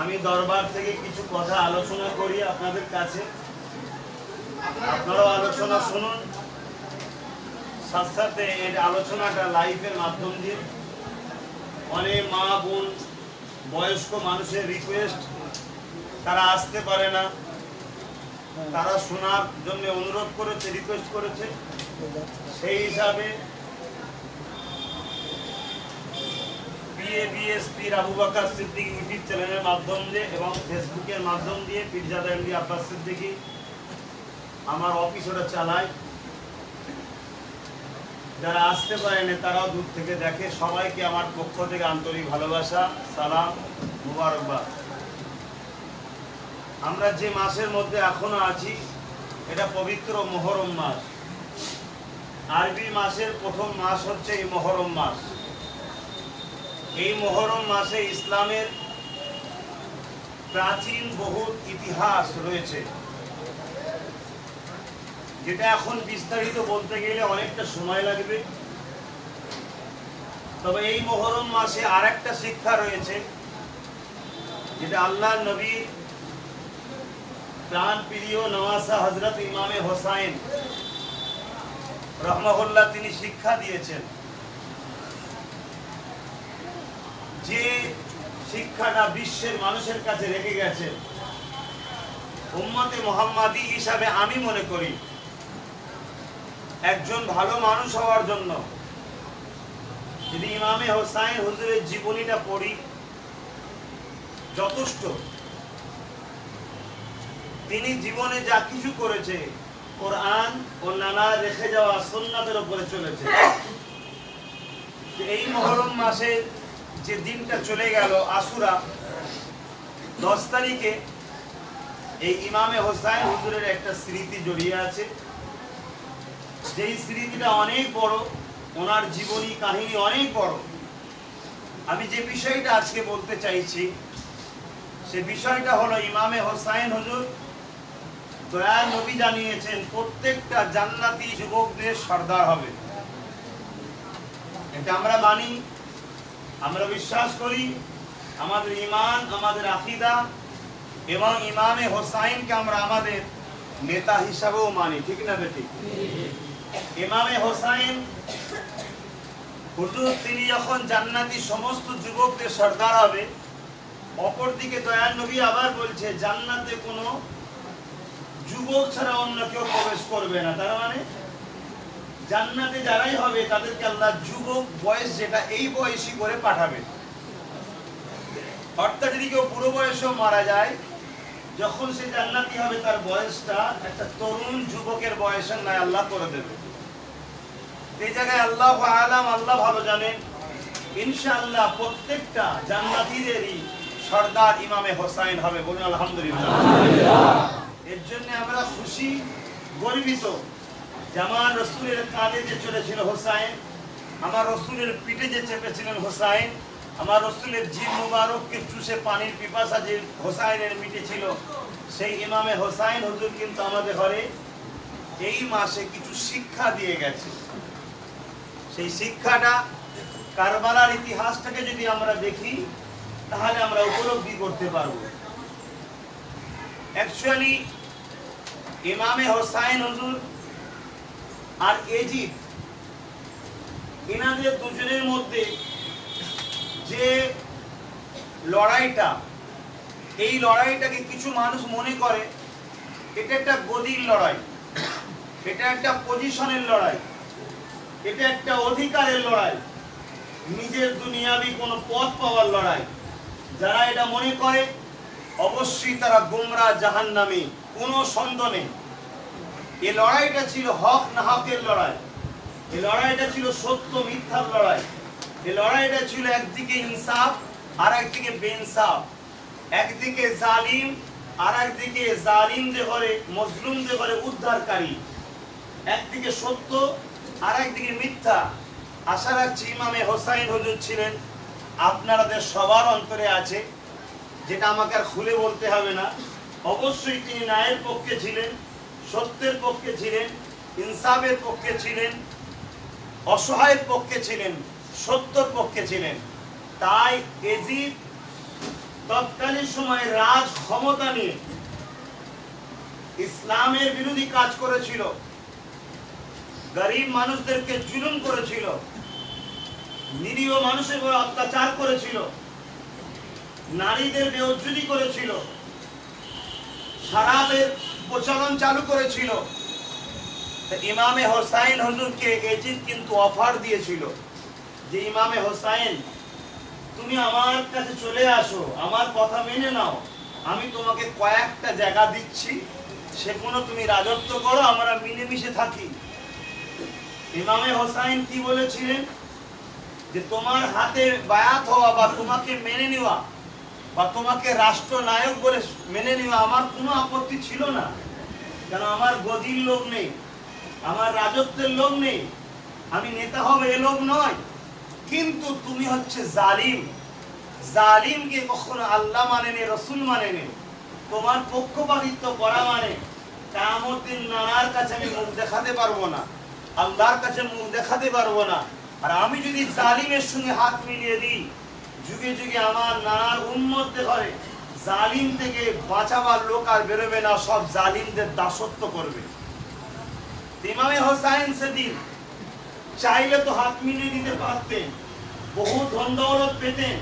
আমি দরবার থেকে কিছু কথা আলোচনা করি আপনাদের কাছে, আপনারাও আলোচনা শুনুন। সাথে সাথে এই আলোচনাটা লাইভের মাধ্যম দিয়ে অনেক মা বোন বয়স্ক মানুষের রিকোয়েস্ট, তারা আসতে পারে না, তারা শোনার জন্য অনুরোধ করেছে, রিকোয়েস্ট করেছে। সেই হিসাবে বিএসপির আবু বকর সিদ্দিকী ইউটিউব চ্যানেলের মাধ্যম দিয়ে এবং ফেসবুকের মাধ্যম দিয়ে পীরজাদা এমডি আব্বাস সিদ্দিকী আমার অফিস ওটা চালায়। যারা আসতে পারেনি তারাও দূর থেকে দেখে। সবাইকে আমার পক্ষ থেকে আন্তরিক ভালোবাসা, সালাম, মুবারকবাদ। আমরা যে মাসের মধ্যে এখনো আছি এটা পবিত্র মুহররম মাস। আরবি মাসের প্রথম মাস হচ্ছে এই মুহররম মাস। এই মুহররম মাসে ইসলামের প্রাচীন বহুত ইতিহাস রয়েছে, যেটা এখন বিস্তারিত বলতে গেলে অনেকটা সময় লাগবে। তবে এই মুহররম মাসে আরেকটা শিক্ষা রয়েছে, যেটা আল্লাহর নবী প্রাণ প্রিয় নওয়াসা হযরত ইমামে হোসাইন রাহমাহুল্লাহ তিনি শিক্ষা দিয়েছেন। যে শিক্ষাটা বিশ্বের মানুষের কাছে রেখে গেছেন, উম্মতে মুহাম্মাদি হিসাবে আমি মনে করি একজন ভালো মানুষ হওয়ার জন্য যদি ইমামে হোসাইন হুজুরের জীবনীটা পড়ি যথেষ্ট। তিনি জীবনে যা কিছু করেছে কোরআন ও নানা রেখে যাওয়া সুন্নাতের উপরে চলেছে। এই মুহররম মাসে যে দিনটা চলে গেল আশুরা 10 তারিখে, এই ইমামে হোসাইন হুজুরের একটা স্মৃতি জড়িয়ে আছে। যেই স্মৃতিটা অনেক বড়, ওনার জীবনী কাহিনী অনেক বড়। আমি যে বিষয়টা আজকে বলতে চাইছি সে বিষয়টা হলো ইমামে হোসাইন হুজুর দয়াল নবী জানিয়েছেন প্রত্যেকটা জান্নাতি যুবকদের সর্দার হবে। এটা আমরা মানি, আমরা বিশ্বাস করি। আমাদের ঈমান, আমাদের আকীদা এবং ইমামে হোসাইনকে আমরা আমাদের নেতা হিসাবেও মানি, ঠিক না বেটি? ইমামে হোসাইন হুজুর তিনি যখন জান্নাতি সমস্ত যুবকদের সর্দার হবে, অপরদিকে দয়াল নবী আবার বলছে জান্নাতে কোনো যুবক ছাড়া অন্য কেউ প্রবেশ করবে না। তার মানে জান্নাতে যারাই হবে তাদেরকে আল্লাহ যুবক বয়স, যেটা এই বয়সী করে পাঠাবে। অর্থাৎ যদি কেউ বুড়ো বয়সেও মারা যায়, যখন সে জান্নাতি হবে তার বয়সটা একটা তরুণ যুবকের বয়সের ন্যায় আল্লাহ করে দেবে। এই জায়গায় আল্লাহু আলাম, আল্লাহ ভালো জানেন, ইনশাআল্লাহ প্রত্যেকটা জান্নাতীদেরই সর্দার ইমামে হোসাইন হবে। বলুন আলহামদুলিল্লাহ। এর জন্য আমরা খুশি, গর্বিত। আমার রাসূলের কাঁধে যে চড়েছিল হোসাইন, আমার রাসূলের পিঠে যে চেপেছিলেন হোসাইন, আমার রাসূলের জিভ মুবারককে চুষে পানির পিপাসা যে হোসাইনের মিটেছিল, সেই ইমামে হোসাইন হুজুর কিন্তু আমাদের ঘরে এই মাসে কিছু শিক্ষা দিয়ে গেছে। সেই শিক্ষাটা কারবালার ইতিহাসটাকে যদি আমরা দেখি তাহলে আমরা উপলব্ধি করতে পারবো। অ্যাকচুয়ালি ইমামে হোসাইন হুজুর আর এজিদ, এনাদের দুজনের মধ্যে যে লড়াইটা, এই লড়াইটাকে কিছু মানুষ মনে করে এটা একটা গদির লড়াই, এটা একটা পজিশনের লড়াই, এটা একটা অধিকারের লড়াই, নিজের দুনিয়াবি কোনো পথ পাওয়ার লড়াই। যারা এটা মনে করে অবশ্যই তারা গোমরা, জাহান্নামী, কোনো সন্দেহ নেই। এই লড়াইটা ছিল হক না হকের লড়াই, এই লড়াইটা ছিল সত্য মিথ্যার লড়াই, এই লড়াইটা ছিল একদিকে ইনসাফ আর একদিকে বেইনসাফ, একদিকে জালিম আর একদিকে জালিমদের ঘরে, মজলুমদের ঘরে উদ্ধারকারী, একদিকে সত্য আর একদিকে মিথ্যা। আশা রাখছি ইমামে হোসাইন হুজুর ছিলেন আপনাদের সবার অন্তরে আছে, যেটা আমাকে আর খুলে বলতে হবে না। অবশ্যই তিনি ন্যায়ের পক্ষে ছিলেন, সত্যের পক্ষে ছিলেন, ইনসাফের পক্ষে ছিলেন, অসহায়ের পক্ষে ছিলেন, সত্যর পক্ষে ছিলেন। তাই এজিদ তৎকালীন সময়ে রাজ ক্ষমতা নিয়ে ইসলামের বিরোধী কাজ করেছিল, গরিব মানুষদেরকে জুলুম করেছিল, নিরীহ মানুষের উপর অত্যাচার করেছিল, নারীদের বেইজ্জতি করেছিল, শরাবের প্রচলন চালু করেছিল। ইমামে হোসাইন হুজুরকে এজিদ কিন্তু অফার দিয়েছিল যে ইমামে হোসাইন, তুমি আমার কাছে চলে আসো, আমার কথা মেনে নাও, আমি তোমাকে কয়েকটা জায়গা দিচ্ছি, সেগুলো তুমি রাজত্ব করো, আমরা মিলেমিশে থাকি। ইমামে হোসাইন কি বলেছিলেন যে তোমার হাতে বায়াত হওয়া বা তোমাকে মেনে নেওয়া বা তোমাকে রাষ্ট্রনায়ক বলে মেনে নেওয়া আমার কোনো আপত্তি ছিল না, কেন আমার গদির লোক নেই, আমার রাজত্বের লোক নেই, আমি নেতা হবে এ লোক নয়। কিন্তু তুমি হচ্ছে জালিম, জালিমকে কখনো আল্লাহ মানেনি, রসুল মানেনি, তোমার পক্ষপাতিত্ব করা মানে কিয়ামত দিন নানার কাছে আমি মুখ দেখাতে পারবো না, আল্লাহর কাছে মুখ দেখাতে পারবো না। আর আমি যদি জালিমের সঙ্গে হাত মিলিয়ে দিই, যুগে যুগে আমার নানার উম্মত করে জালিম থেকে বাঁচাবার লোক আর বেরোবে না, সব জালিমদের দাসত্ব করবে। ইমামে হোসাইন সেদিন চাইলে তো হাত মিলিয়ে দিতে পারতেন, বহু ধন দৌলত পেতেন,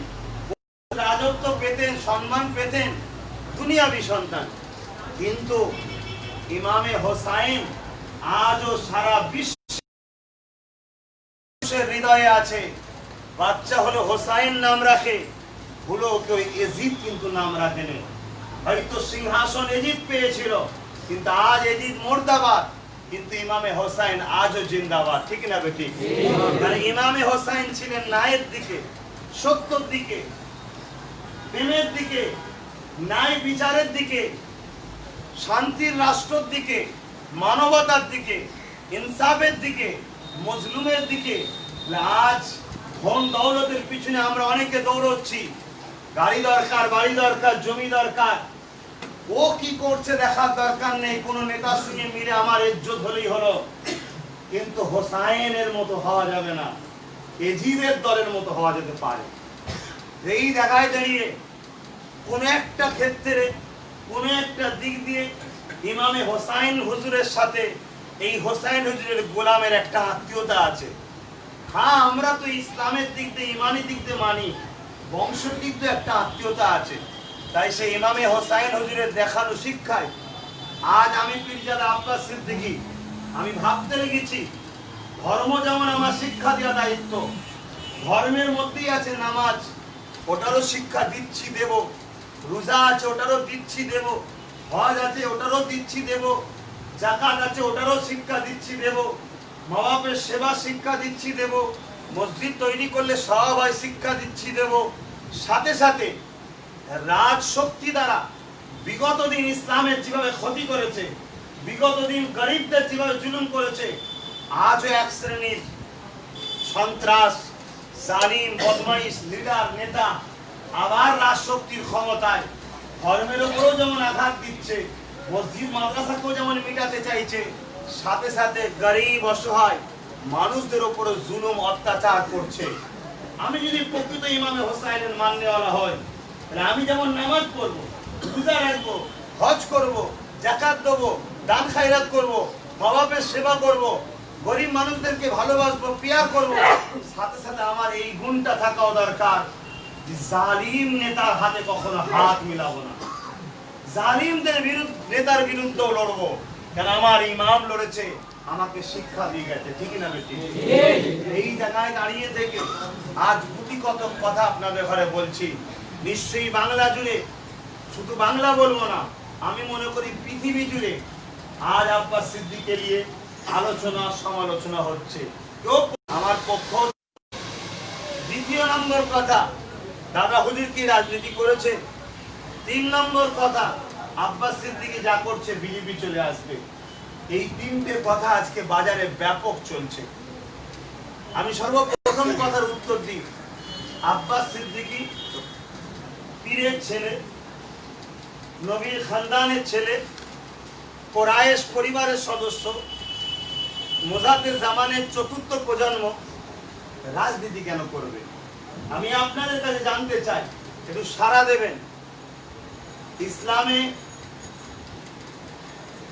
রাজত্ব পেতেন, সম্মান পেতেন, দুনিয়াবি সন্তান। কিন্তু ইমামে হোসাইন আজও সারা বিশ্বের হৃদয়ে আছে। বাচ্চা হলো হোসাইন নাম রাখে, হলো কেউ এজিদ কিন্তু নাম রাখেনি। হয়তো সিংহাসন এজিদ পেয়েছিল, কিন্তু আজ এজিদ মুর্দাবাদ, কিন্তু ইমামে হোসাইন আজও জিন্দাবাদ, ঠিক না বেটি? মানে ইমামে হোসাইন ছিলেন ন্যায়ের দিকে, সত্যর দিকে, প্রেমের দিকে, ন্যায় বিচারের দিকে, শান্তির রাষ্ট্রের দিকে, মানবতার দিকে, ইনসাফের দিকে, মজলুমের দিকে। আজ ধন দৌলতের পিছনে আমরা অনেকে দৌড়চ্ছি, গাড়ি দরকার, বাড়ি দরকার, জমি দরকার, ও কি করছে দেখার দরকার নেই, কোন নেতার সঙ্গে মিলে আমার ইজ্জত হলেই হলো। কিন্তু হোসাইনের মতো হওয়া যাবে না, এজিদের দলের মতো হওয়া যেতে পারে। এই জায়গায় দাঁড়িয়ে কোন একটা ক্ষেত্রে, কোন একটা দিক দিয়ে ইমামে হোসাইন হুজুরের সাথে এই হোসাইন হুজুরের গোলামের একটা আত্মীয়তা আছে। হ্যাঁ, আমরা তো ইসলামের দিক দিয়ে, ইমানি দিক দিয়ে মানি, বংশের দিক দিয়ে একটা আত্মীয়তা আছে। তাই সেই ইমামে হোসাইন হুজুরের দেখানো শিক্ষায় আজ আমি পীরজাদা আব্বাস সিদ্দিকী, আমি ভাবতে লেগেছি ধর্ম যেমন আমার শিক্ষা দেওয়া দায়িত্ব, ধর্মের মধ্যেই আছে নামাজ, ওটারও শিক্ষা দিচ্ছি দেব, রোজা আছে ওটারও দিচ্ছি দেব, হজ আছে ওটারও দিচ্ছি দেব, যাকাত আছে ওটারও শিক্ষা দিচ্ছি দেব, মা বাপের সেবা শিক্ষা দিচ্ছি দেব, মসজিদ তৈরি করলে সব হয় শিক্ষা দিচ্ছি দেব। সাথে সাথে রাজশক্তি দ্বারা বিগত দিন ইসলামের যেভাবে ক্ষতি করেছে, বিগত দিন গরিবদের যেভাবে জুলুম করেছে, আজও এক শ্রেণীর সন্ত্রাস, জালিম, বদমাইশ লিডার, নেতা আবার রাজশক্তির ক্ষমতায় ধর্মের উপরেও যেমন আঘাত দিচ্ছে, মসজিদ মাদ্রাসাকেও যেমন মিটাতে চাইছে, সাথে সাথে গরিব অসহায় মানুষদের উপরে জুলুম অত্যাচার করছে। আমি যদি প্রকৃত ইমামে হোসাইনের মাননেওয়ালা হয়, তাহলে আমি যেমন নামাজ পড়বো, রোজা রাখবো, হজ করবো, যাকাত দেবো, দান খায়রাত করবো, মা বাপের সেবা করবো, গরিব মানুষদেরকে ভালোবাসবো, পিয়ার করবো, সাথে সাথে আমার এই গুণটা থাকাও দরকার যে জালিম নেতার হাতে কখনো হাত মিলাবো না, জালিমদের বিরুদ্ধে, নেতার বিরুদ্ধেও লড়বো, কেন আমার ইমাম লড়েছে, আমাকে শিক্ষা দিয়ে গেছে, ঠিক না বেটি? এই জায়গায় দাঁড়িয়ে থেকে আজ গুটি কত কথা আপনাদের ঘরে বলছি। নিশ্চয়ই বাংলা জুড়ে, শুধু বাংলা বলবো না, আমি মনে করি পৃথিবী জুড়ে আজ আব্বাস সিদ্দিকীকে নিয়ে আলোচনা সমালোচনা হচ্ছে। আমার পক্ষ। দ্বিতীয় নম্বর কথা, দাদা হুজুর কি রাজনীতি করেছে। 3 নম্বর কথা, আব্বাস সিদ্দিকী যা করছে বিজেপি চলে আসবে। এই 3টে কথা আজকে বাজারে ব্যাপক চলছে। আমি সর্বপ্রথম কথার উত্তর দিই, আব্বাস সিদ্দিকী পীরের ছেলে, নবীর খানদানের ছেলে, কোরাইশ পরিবারের সদস্য, মুজাদ্দেদ জামানের 4র্থ প্রজন্ম, রাজনীতি কেন করবে? আমি আপনাদের কাছে জানতে চাই, একটু সাড়া দেবেন। ইসলামে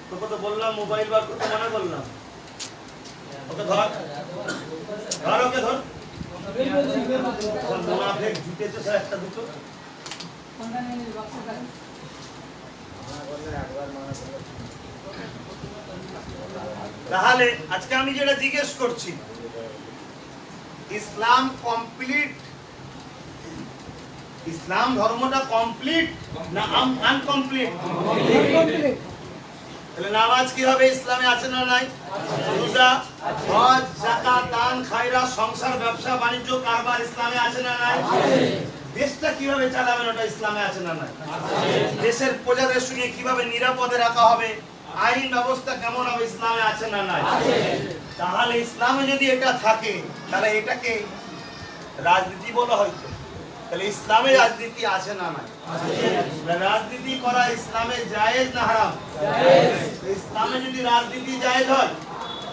তোকে তো বললাম মোবাইল বার করতে মানা করলাম, ওকে ধর ধর, ওকে ধর। মুনাফিক জুটেছে স্যার একটা দুটো। তাহলে আজকে আমি যেটা জিজ্ঞেস করছি, ইসলাম কমপ্লিট, ইসলাম ধর্মটা কমপ্লিট না আনকমপ্লিট? তাহলে নামাজ কি হবে? ইসলামে আছে না নাই? রোজা, হজ, যাকাত, দান, খায়রাত, সংসার, ব্যবসা বাণিজ্য, কারবার ইসলামে আছে না নাই? দেশটা কিভাবে চালাবেন ওটা ইসলামে আছে না নাই? দেশের প্রজাদের সঙ্গে কিভাবে নিরাপদে রাখা হবে, আইন ব্যবস্থা কেমন হবে, ইসলামে আছে না নাই? তাহলে ইসলামে যদি এটা থাকে তাহলে এটাকে রাজনীতি বলা হয়তো। তাহলে ইসলামে রাজনীতি আছে না নাই? রাজনীতি করা ইসলামে জায়েজ না হারাম? ইসলামে যদি রাজনীতি জায়েজ হয়,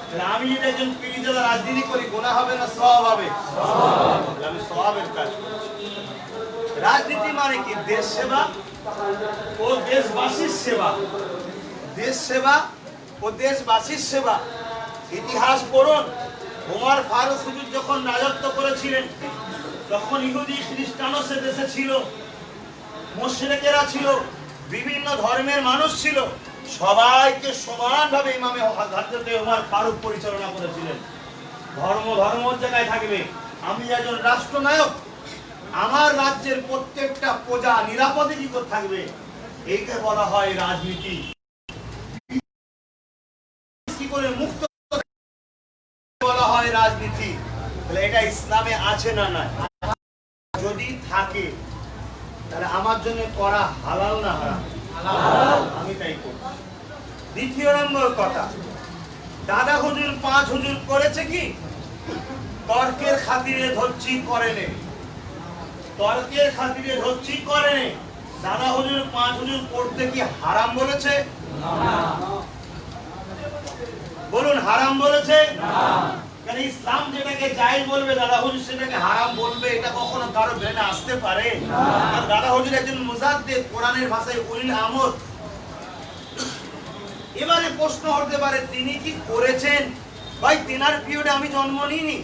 তাহলে আমি যদি একজন পীরজাদা রাজনীতি করি গুনাহ হবে না সওয়াব হবে? আমি সওয়াবের কাজ করছি। রাজনীতি মানে কি? দেশ সেবা ও দেশবাসীর সেবা, দেশ সেবা ও দেশবাসীর সেবা। ইতিহাস পড়ুন, ওমর ফারুক হুজুর যখন রাজত্ব করেছিলেন তখন ইহুদি খ্রিস্টানও সে দেশে ছিল, মুশরিকেরা ছিল, বিভিন্ন ধর্মের মানুষ ছিল, সবাইকে সমানভাবে ইমামে হযরতে ওমর ফারুক পরিচালনা করেছিলেন। ধর্মের জায়গায় থাকবে। আমি একজন রাষ্ট্রনায়ক, আমার রাজ্যের প্রত্যেকটা প্রজা নিরাপদে কি করে থাকবে, এইকে বলা হয় রাজনীতি। কি করে মুক্ত বলা হয় রাজনীতি। তাহলে এটা ইসলামে আছে না নাই? যদি থাকে তাহলে আমার জন্য করা হালাল না হারাম? হালাল। আমি তাই করব। দ্বিতীয় নম্বর কথা, দাদা হুজুর 5 হুজুর করেছে কি? তর্কের খাতিরে ধরছি করেনি, তর্কের খাতিরে ধরছি করেনি। দাদা হুজুর 5 হুজুর করতে কি হারাম বলেছে? না। বলুন হারাম বলেছে? না। কারণ ইসলাম যেটাকে জায়েজ বলবে দাদা হুজুর সেটাকে হারাম বলবে, এটা কখনো কারো ব্রেনে আসতে পারে না। আর দাদা হুজুর একজন মুজাদ্দিদ, কোরআনের ভাষায় উলিল আমর। এবারে প্রশ্ন হতে পারে তিনি কি করেছেন? ভাই তিনার পিরিয়ডে আমি জন্ম নিইনি,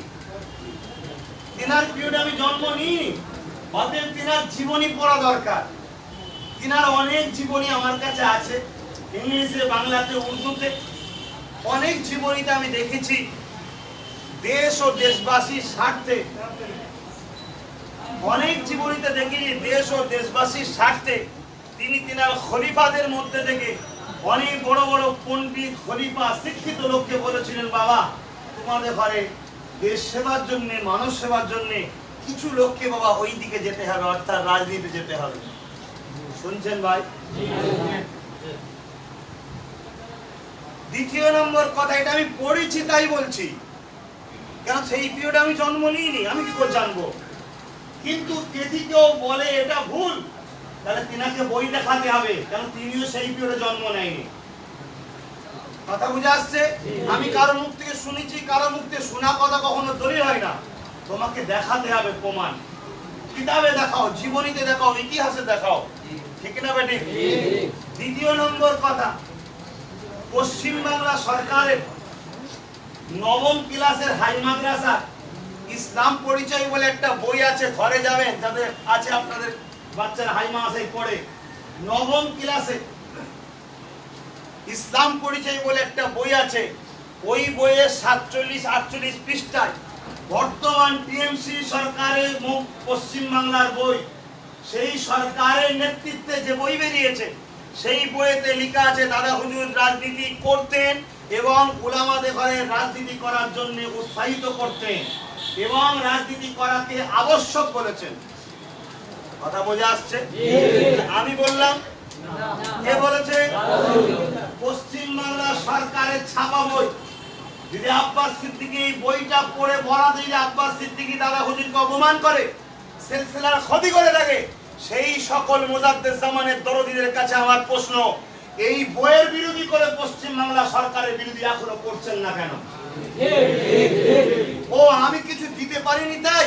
তিনার পিরিয়ডে আমি জন্ম নিইনি, অতএব তিনার জীবনী পড়া দরকার। তিনার অনেক জীবনী আমার কাছে আছে, ইংলিশে, বাংলাতে, উর্দুতে, অনেক জীবনীতে আমি দেখেছি দেশ ও দেশবাসীর স্বার্থে, অনেক জীবনীতে দেখেছি দেশ ও দেশবাসীর স্বার্থে তিনি তিনার খলিফাদের মধ্যে থেকে অনেক বড় বড় পণ্ডিত, খলিফা, শিক্ষিত লোককে বলেছিলেন, বাবা তোমাদের ঘরে দেশ সেবার জন্য, মানুষ সেবার জন্য কিছু লোককে বাবা ওই দিকে যেতে হবে, অর্থাৎ রাজনীতি যেতে হবে। শুনছেন ভাই? দ্বিতীয় নম্বর কথা, এটা আমি পড়েছি তাই বলছি, কারণ সেই পিরিয়ডে আমি জন্ম নিইনি, আমি কি করে জানবো? কিন্তু যদি কেউ বলে এটা ভুল, তাহলে তিনাকে বই দেখাতে হবে, কারণ তিনিও সেই পিরিয়ডে জন্ম নেয়নি। কথা বুঝে আসছে? আমি কারো মুখ থেকে শুনেছি, কারো মুখ থেকে শোনা কথা কখনো দলিল হয় না। তোমাকে দেখাতে হবে প্রমাণ, কিতাবে দেখাও, জীবনীতে দেখাও, ইতিহাসে দেখাও, ঠিক না বেটি? দ্বিতীয় নম্বর কথা, পশ্চিমবাংলা সরকারের 9ম ক্লাসের হাই মাদ্রাসা ইসলাম পরিচয় বলে একটা বই আছে, ঘরে যাবেন যাদের আছে আপনাদের বাচ্চারা হাই মাদ্রাসায় পড়ে, 9ম ক্লাসে ইসলাম পরিচয় বলে একটা বই আছে। ওই বইয়ের 47-48 পৃষ্ঠায় বর্তমান টিএমসি সরকারের পশ্চিমবাংলার বই, সেই সরকারের নেতৃত্বে যে বই বেরিয়েছে সেই বইতে লেখা আছে দাদা হুজুর রাজনীতি করতেন এবং উলামাদের ঘরে রাজনীতি করার জন্য উৎসাহিত করতেন এবং রাজনীতি করাকে আবশ্যক বলেছেন। কথা বোঝা আসছে? আমি বললাম, কে বলেছে? পশ্চিমবাংলা সরকারের ছাপা বই। যদি আব্বাস সিদ্দিকী এই বইটা পড়ে বলা যায় যে আব্বাস সিদ্দিকী দাদা হুজুরকে অপমান করে, সিলসিলার ক্ষতি করে থাকে, সেই সকল মুজাদ্দিদ জামানের দরদীদের কাছে আমার প্রশ্ন, এই বইয়ের বিরোধী করে পশ্চিমবাংলা সরকারের বিরোধী এখনো করছেন না কেন? ও আমি কিছু দিতে পারিনি তাই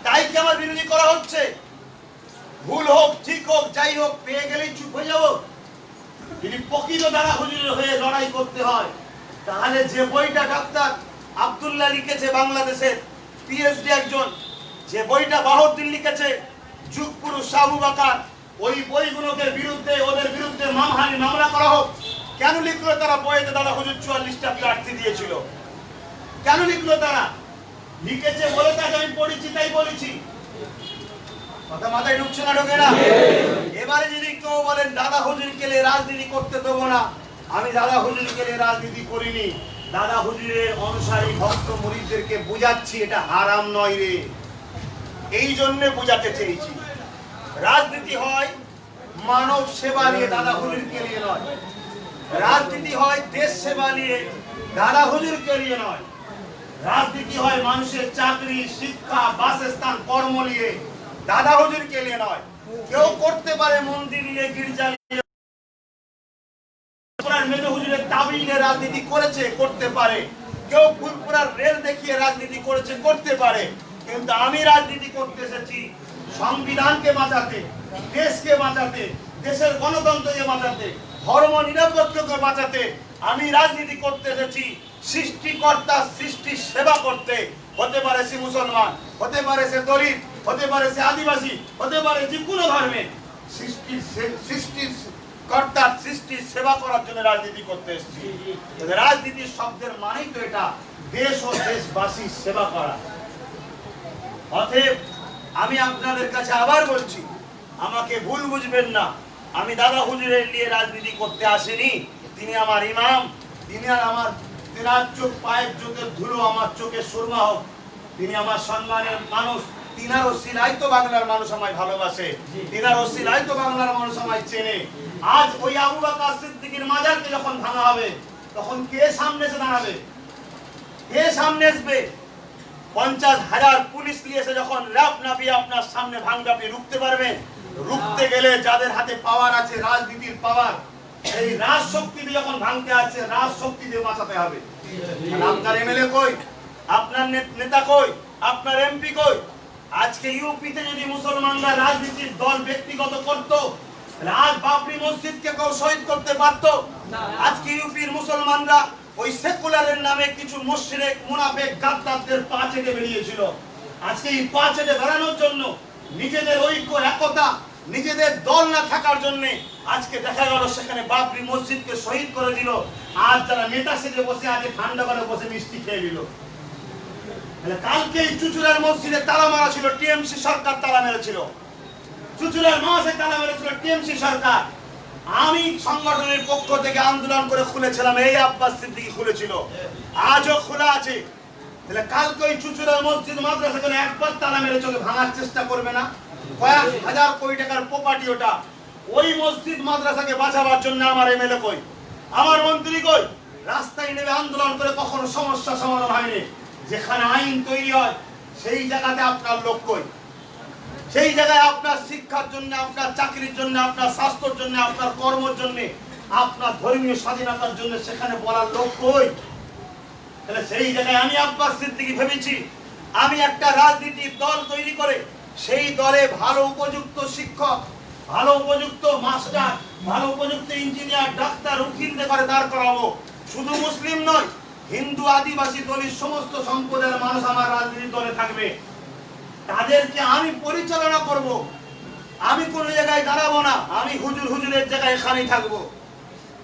তাই কি আমার বিরোধী করা হচ্ছে? ভুল হোক ঠিক হোক যাই হোক পেয়ে গেলেই চুপ হয়ে যাবো? যদি প্রকৃত দাদা হুজুরের হয়ে লড়াই করতে হয়, তাহলে যে বইটা ডাক্তার আব্দুল্লাহ লিখেছে, বাংলাদেশের পিএইচডি একজন, যে বইটা বাহাউদ্দিন লিখেছে, যুগ পুরুষ আবু বকর, ওই বইগুলোকে বিরুদ্ধে, ওদের বিরুদ্ধে মানহানি মামলা করা হোক। কেন লিখলো তারা বইতে দাদা হুজুর 44টা প্রার্থী দিয়েছিল? কেন লিখলো তারা? লিখেছে বলে তাকে আমি পড়েছি তাই বলেছি। কথা মাথায় ঢুকছে না, ঢোকে না? এবারে যদি কেউ বলেন দাদা হুজুরকে নিয়ে রাজনীতি করতে দেবো না, আমি দাদা হুজুরকে নিয়ে রাজনীতি করিনি, দাদা হুজুরের অনুসারী ভক্ত মুরিদদেরকে বুঝাচ্ছি এটা হারাম নয় রে, এই জন্য বুঝাতে চেয়েছি। রাজনীতি হয় মানব সেবা নিয়ে, দাদা হুজুরকে নিয়ে নয়। রাজনীতি হয় দেশ সেবা নিয়ে, দাদা হুজুরকে নিয়ে নয়। রাজনীতি হয় মানুষের চাকরি, শিক্ষা, বাসস্থান, কর্ম নিয়ে, দাদা হুজুরকে নিয়ে নয়। কেউ করতে পারে মন্দির নিয়ে, গির্জা নিয়ে, মেজো হুজুরের তাবিলে রাজনীতি করেছে, করতে পারে। কেউ ফুলপুরার রেল দেখিয়ে রাজনীতি করেছে, করতে পারে। কিন্তু আমি রাজনীতি করতে এসেছি সংবিধানকে বাঁচাতে, দেশকে বাঁচাতে, দেশের গণতন্ত্রকে বাঁচাতে, ধর্ম নিরপেক্ষকে বাঁচাতে। আমি রাজনীতি করতে এসেছি সৃষ্টিকর্তা সৃষ্টির সেবা করতে। হতে পারে সে মুসলমান, হতে পারে সে দলিত, হতে পারে সে আদিবাসী, হতে পারে যে কোনো ধর্মের, সৃষ্টির কর্তার সৃষ্টির সেবা করার জন্য রাজনীতি করতে এসেছি। রাজনীতির শব্দের মানেই তো এটা, দেশ ও দেশবাসীর সেবা করা। অতএব আমি আপনাদের কাছে আবার বলছি, আমাকে ভুল বুঝবেন না, আমি দাদা হুজুরের নিয়ে রাজনীতি করতে আসিনি। তিনি আমার ইমাম, তিনি আর আমার, তেনার চোখ পায়ের চোখের ধুলো আমার চোখে সুরমা হোক, তিনি আমার সম্মানের মানুষ। তিনার ওসিলায় তো বাংলার মানুষ আমায় ভালোবাসে, তিনার ওসিলায় তো বাংলার মানুষ আমায় চেনে। আজ ওই আবু বকর সিদ্দিকের মাজারকে যখন ভাঙা হবে, তখন কে সামনে এসে দাঁড়াবে? কে সামনে আসবে? 50,000 পুলিশ নিয়ে এসে যখন র্যাপ নামিয়ে আপনার সামনে ভাঙবে, আপনি রুখতে পারবেন? রুখতে গেলে যাদের হাতে পাওয়ার আছে, রাজনীতির পাওয়ার, এই রাজ শক্তি দিয়ে যখন ভাঙতে আছে, রাজ শক্তি দিয়ে বাঁচাতে হবে। আপনার এমএলএ কই? আপনার নেতা কই? আপনার এমপি কই? আজকে ইউপিতে যদি মুসলমানরা রাজনীতির দল ব্যক্তিগত করত, আজ বাবরি মসজিদকে কেউ শহীদ করতে পারত? আজকে ইউপির মুসলমানরা ওই সেকুলারের নামে কিছু মুশরিক, মুনাফিক, গাদ্দারদের পা চেটে বেরিয়েছিল। আজকে এই পা চেটে বেড়ানোর জন্য, নিজেদের ঐক্য, একতা, নিজেদের দল না থাকার জন্য আজকে দেখা গেল সেখানে বাবরি মসজিদকে শহীদ করে দিল। আজ যারা নেতা সেজে বসে আছে, ঠান্ডা করে বসে মিষ্টি খেয়ে নিল। কালকে চুচুড়ার মসজিদে তালা মারা ছিল, টিএমসি সরকার তালা মেরেছিল। চুচুড়ার মাসে তালা মেরেছিল টিএমসি সরকার। আমি সংগঠনের পক্ষ থেকে আন্দোলন করে খুলেছিলাম, এই আব্বাস সিদ্দিকী খুলেছিল, আজও খোলা আছে। তাহলে কালকে ওই চুচুড়ার মসজিদ মাদ্রাসা করে একবার তালা মেরে চোখে ভাঙার চেষ্টা করবে না? কয়েক হাজার কোটি টাকার প্রপার্টি ওটা। ওই মসজিদ মাদ্রাসাকে বাঁচাবার জন্য আমার এমএলএ কই? আমার মন্ত্রী কই? রাস্তায় নেমে আন্দোলন করে কখনো সমস্যা সমাধান হয়নি। যেখানে আইন তৈরি হয় সেই জায়গাতে আপনার লোক কই? সেই জায়গায় আপনার শিক্ষার জন্য, আপনার চাকরির জন্য, আপনার স্বাস্থ্যের জন্য, আপনার কর্মের জন্য, আপনার ধর্মীয় স্বাধীনতার জন্য সেখানে বলার লোক কই? তাহলে সেই জায়গায় আমি আব্বাস সিদ্দিকী ভেবেছি আমি একটা রাজনীতির দল তৈরি করে সেই দলে ভালো উপযুক্ত শিক্ষক, ভালো উপযুক্ত মাস্টার, ভালো উপযুক্ত ইঞ্জিনিয়ার, ডাক্তার, উকিলদের করে দাঁড় করাবো। শুধু মুসলিম নয়, হিন্দু, আদিবাসী, দলিত সমস্ত সম্প্রদায়ের মানুষ আমার রাজনীতির দলে থাকবে। তাদেরকে আমি পরিচালনা করব। আমি কোন জায়গায় দাঁড়াবো না, আমি হুজুরের জায়গায় এখানেই থাকবো।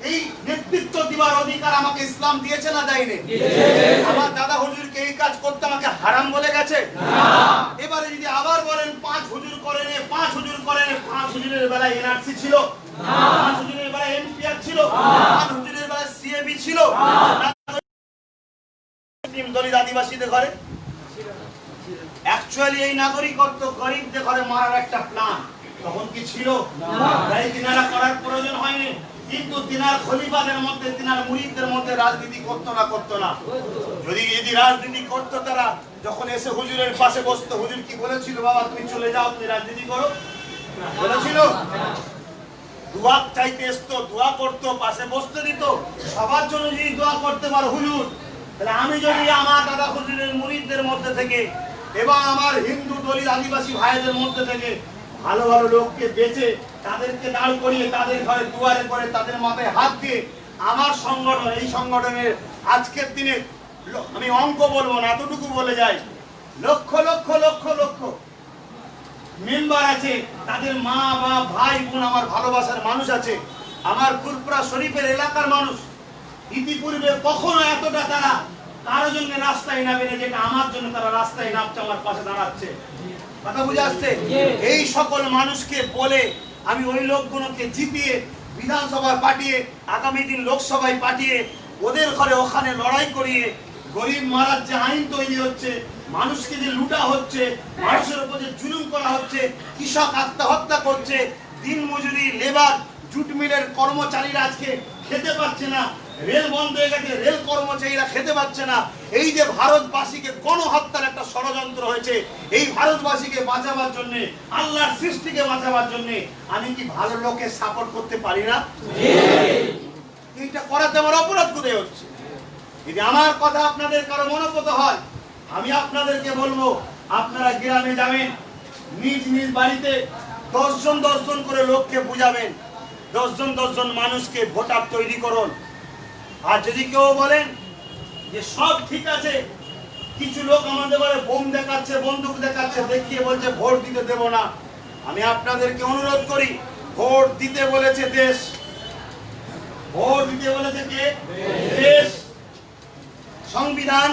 এই নেতৃত্ব দিবার অধিকার আমাকে ইসলাম দিয়েছে না দেয়নি? আমার দাদা হুজুরকে এই কাজ করতে আমাকে হারাম বলে গেছে? এবারে যদি আবার বলেন 5 হুজুর করেন, 5 হুজুর করেন, 5 হুজুরের বেলায় এনআরসি ছিল, 5 হুজুরের বেলায় এমপিআর ছিল, 5 হুজুরের বেলায় সিএবি ছিল, দলিত আদিবাসীদের ঘরে। অ্যাকচুয়ালি এই নাগরিকত্ব গরিবদের ঘরে মারার একটা প্ল্যান তখন কি ছিল? তাই তিনারা করার প্রয়োজন হয়নি। কিন্তু তিনার খলিফাদের মধ্যে, তিনার মুরিদদের মধ্যে রাজনীতি করতো না? যদি রাজনীতি করতো, তারা যখন এসে হুজুরের পাশে বসতো, হুজুর কি বলেছিল? বাবা তুমি চলে যাও, তুমি রাজনীতি করো, বলেছিল? দোয়া চাইতে আসতো, দোয়া করতো, পাশে বসতে দিত। সবার জন্য যদি দোয়া করতে পারো হুজুর, তাহলে আমি যদি আমার দাদা হুজুরের মুরিদদের মধ্যে থেকে এবং আমার হিন্দু, দলিত, আদিবাসী ভাইদের মধ্যে থেকে ভালো ভালো লোককে বেঁচে তাদেরকে দাঁড় করিয়ে তাদের ঘরে দুয়ারে করে তাদের মাথায় হাত দিয়ে আমার সংগঠন, এই সংগঠনের আজকের দিনে আমি অঙ্ক বলবো না, এতটুকু বলে যাই, লক্ষ লক্ষ লক্ষ লক্ষ মেম্বার আছে, তাদের মা বা ভাই বোন আমার ভালোবাসার মানুষ আছে, আমার ফুরপুরা শরীফের এলাকার মানুষ। ইতিপূর্বে কখনো এতটা তারা কারোর জন্য রাস্তায় নামে না, যেটা আমার জন্য তারা রাস্তায় নামছে, আমার পাশে দাঁড়াচ্ছে। কথা বুঝে আসছে? এই সকল মানুষকে বলে আমি ওই লোকগুলোকে জিতিয়ে বিধানসভায় পাঠিয়ে আগামী দিন লোকসভায় পাঠিয়ে ওদের ঘরে ওখানে লড়াই করিয়ে গরিব মারার যে আইন তৈরি হচ্ছে, মানুষকে যে লুটা হচ্ছে, মানুষের উপর যে জুলুম করা হচ্ছে, কৃষক আত্মহত্যা করছে, দিন মজুরি লেবার জুট মিলের কর্মচারীরা আজকে খেতে পাচ্ছে না, রেল বন্ধ হয়ে গেছে, রেল কর্মচারীরা খেতে পাচ্ছে না। এই যে ভারতবাসীকে গণহত্যার একটা ষড়যন্ত্র হয়েছে, এই ভারতবাসীকে বাঁচাবার জন্য, আল্লাহর সৃষ্টিকে বাঁচাবার জন্য আমি কি ভালো লোকের সাপোর্ট করতে পারি না? এইটা করাতে আমার অপরাধ কোথায় হচ্ছে? যদি আমার কথা আপনাদের কারো মনোগত হয়, আমি আপনাদেরকে বলবো, আপনারা গ্রামে যাবেন, নিজ নিজ বাড়িতে 10 জন করে লোককে বুঝাবেন, 10 জন মানুষকে ভোটার তৈরি করুন। আর যদি কেউ বলেন যে সব ঠিক আছে, কিছু লোক আমাদের বলে বোম দেখাচ্ছে, বন্দুক দেখাচ্ছে, দেখিয়ে বলছে ভোট দিতে দেব না, আমি আপনাদেরকে অনুরোধ করি, ভোট দিতে বলেছে দেশ, ভোট দিতে বলেছে কে? দেশ। সংবিধান,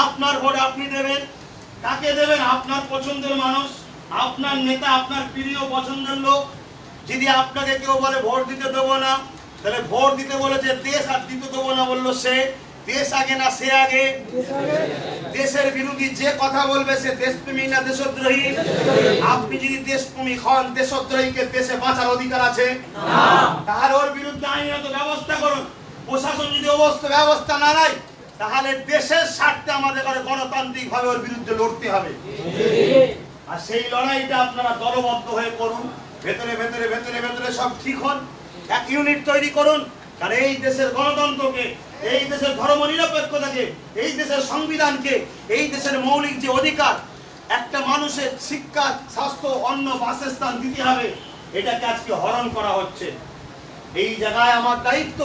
আপনার ভোট আপনি দেবেন, কাকে দেবেন? আপনার পছন্দের মানুষ, আপনার নেতা, আপনার প্রিয় পছন্দের লোক। যদি আপনাকে কেউ বলে ভোট দিতে দেবো না, তাহলে ভোট দিতে বলেছে দেশ, আর দিতে দেবো না বললো সে। দেশ আগে না সে আগে? দেশের বিরোধী যে কথা বলবে সে দেশপ্রেমী না দেশদ্রোহী? আপনি যদি দেশপ্রেমী হন, দেশদ্রোহীকে দেশে বাঁচার অধিকার আছে? তাহলে ওর বিরুদ্ধে আইনত ব্যবস্থা করুন। প্রশাসন যদি ব্যবস্থা না নেয়, তাহলে দেশের স্বার্থে আমাদের গণতান্ত্রিক ভাবে ওর বিরুদ্ধে লড়তে হবে। আর সেই লড়াইটা আপনারা দলবদ্ধ হয়ে করুন, ভেতরে ভেতরে ভেতরে ভেতরে সব ঠিক হন, এক ইউনিট তৈরি করুন। কারণ এই দেশের গণতন্ত্রকে, এই দেশের ধর্মনিরপেক্ষতাকে, এই দেশের সংবিধানকে, এই দেশের মৌলিক যে অধিকার, একটা মানুষের শিক্ষা, স্বাস্থ্য, অন্ন, বাসস্থান দিতে হবে, এটাকে আজকে হরণ করা হচ্ছে। এই জায়গায় আমার দায়িত্ব,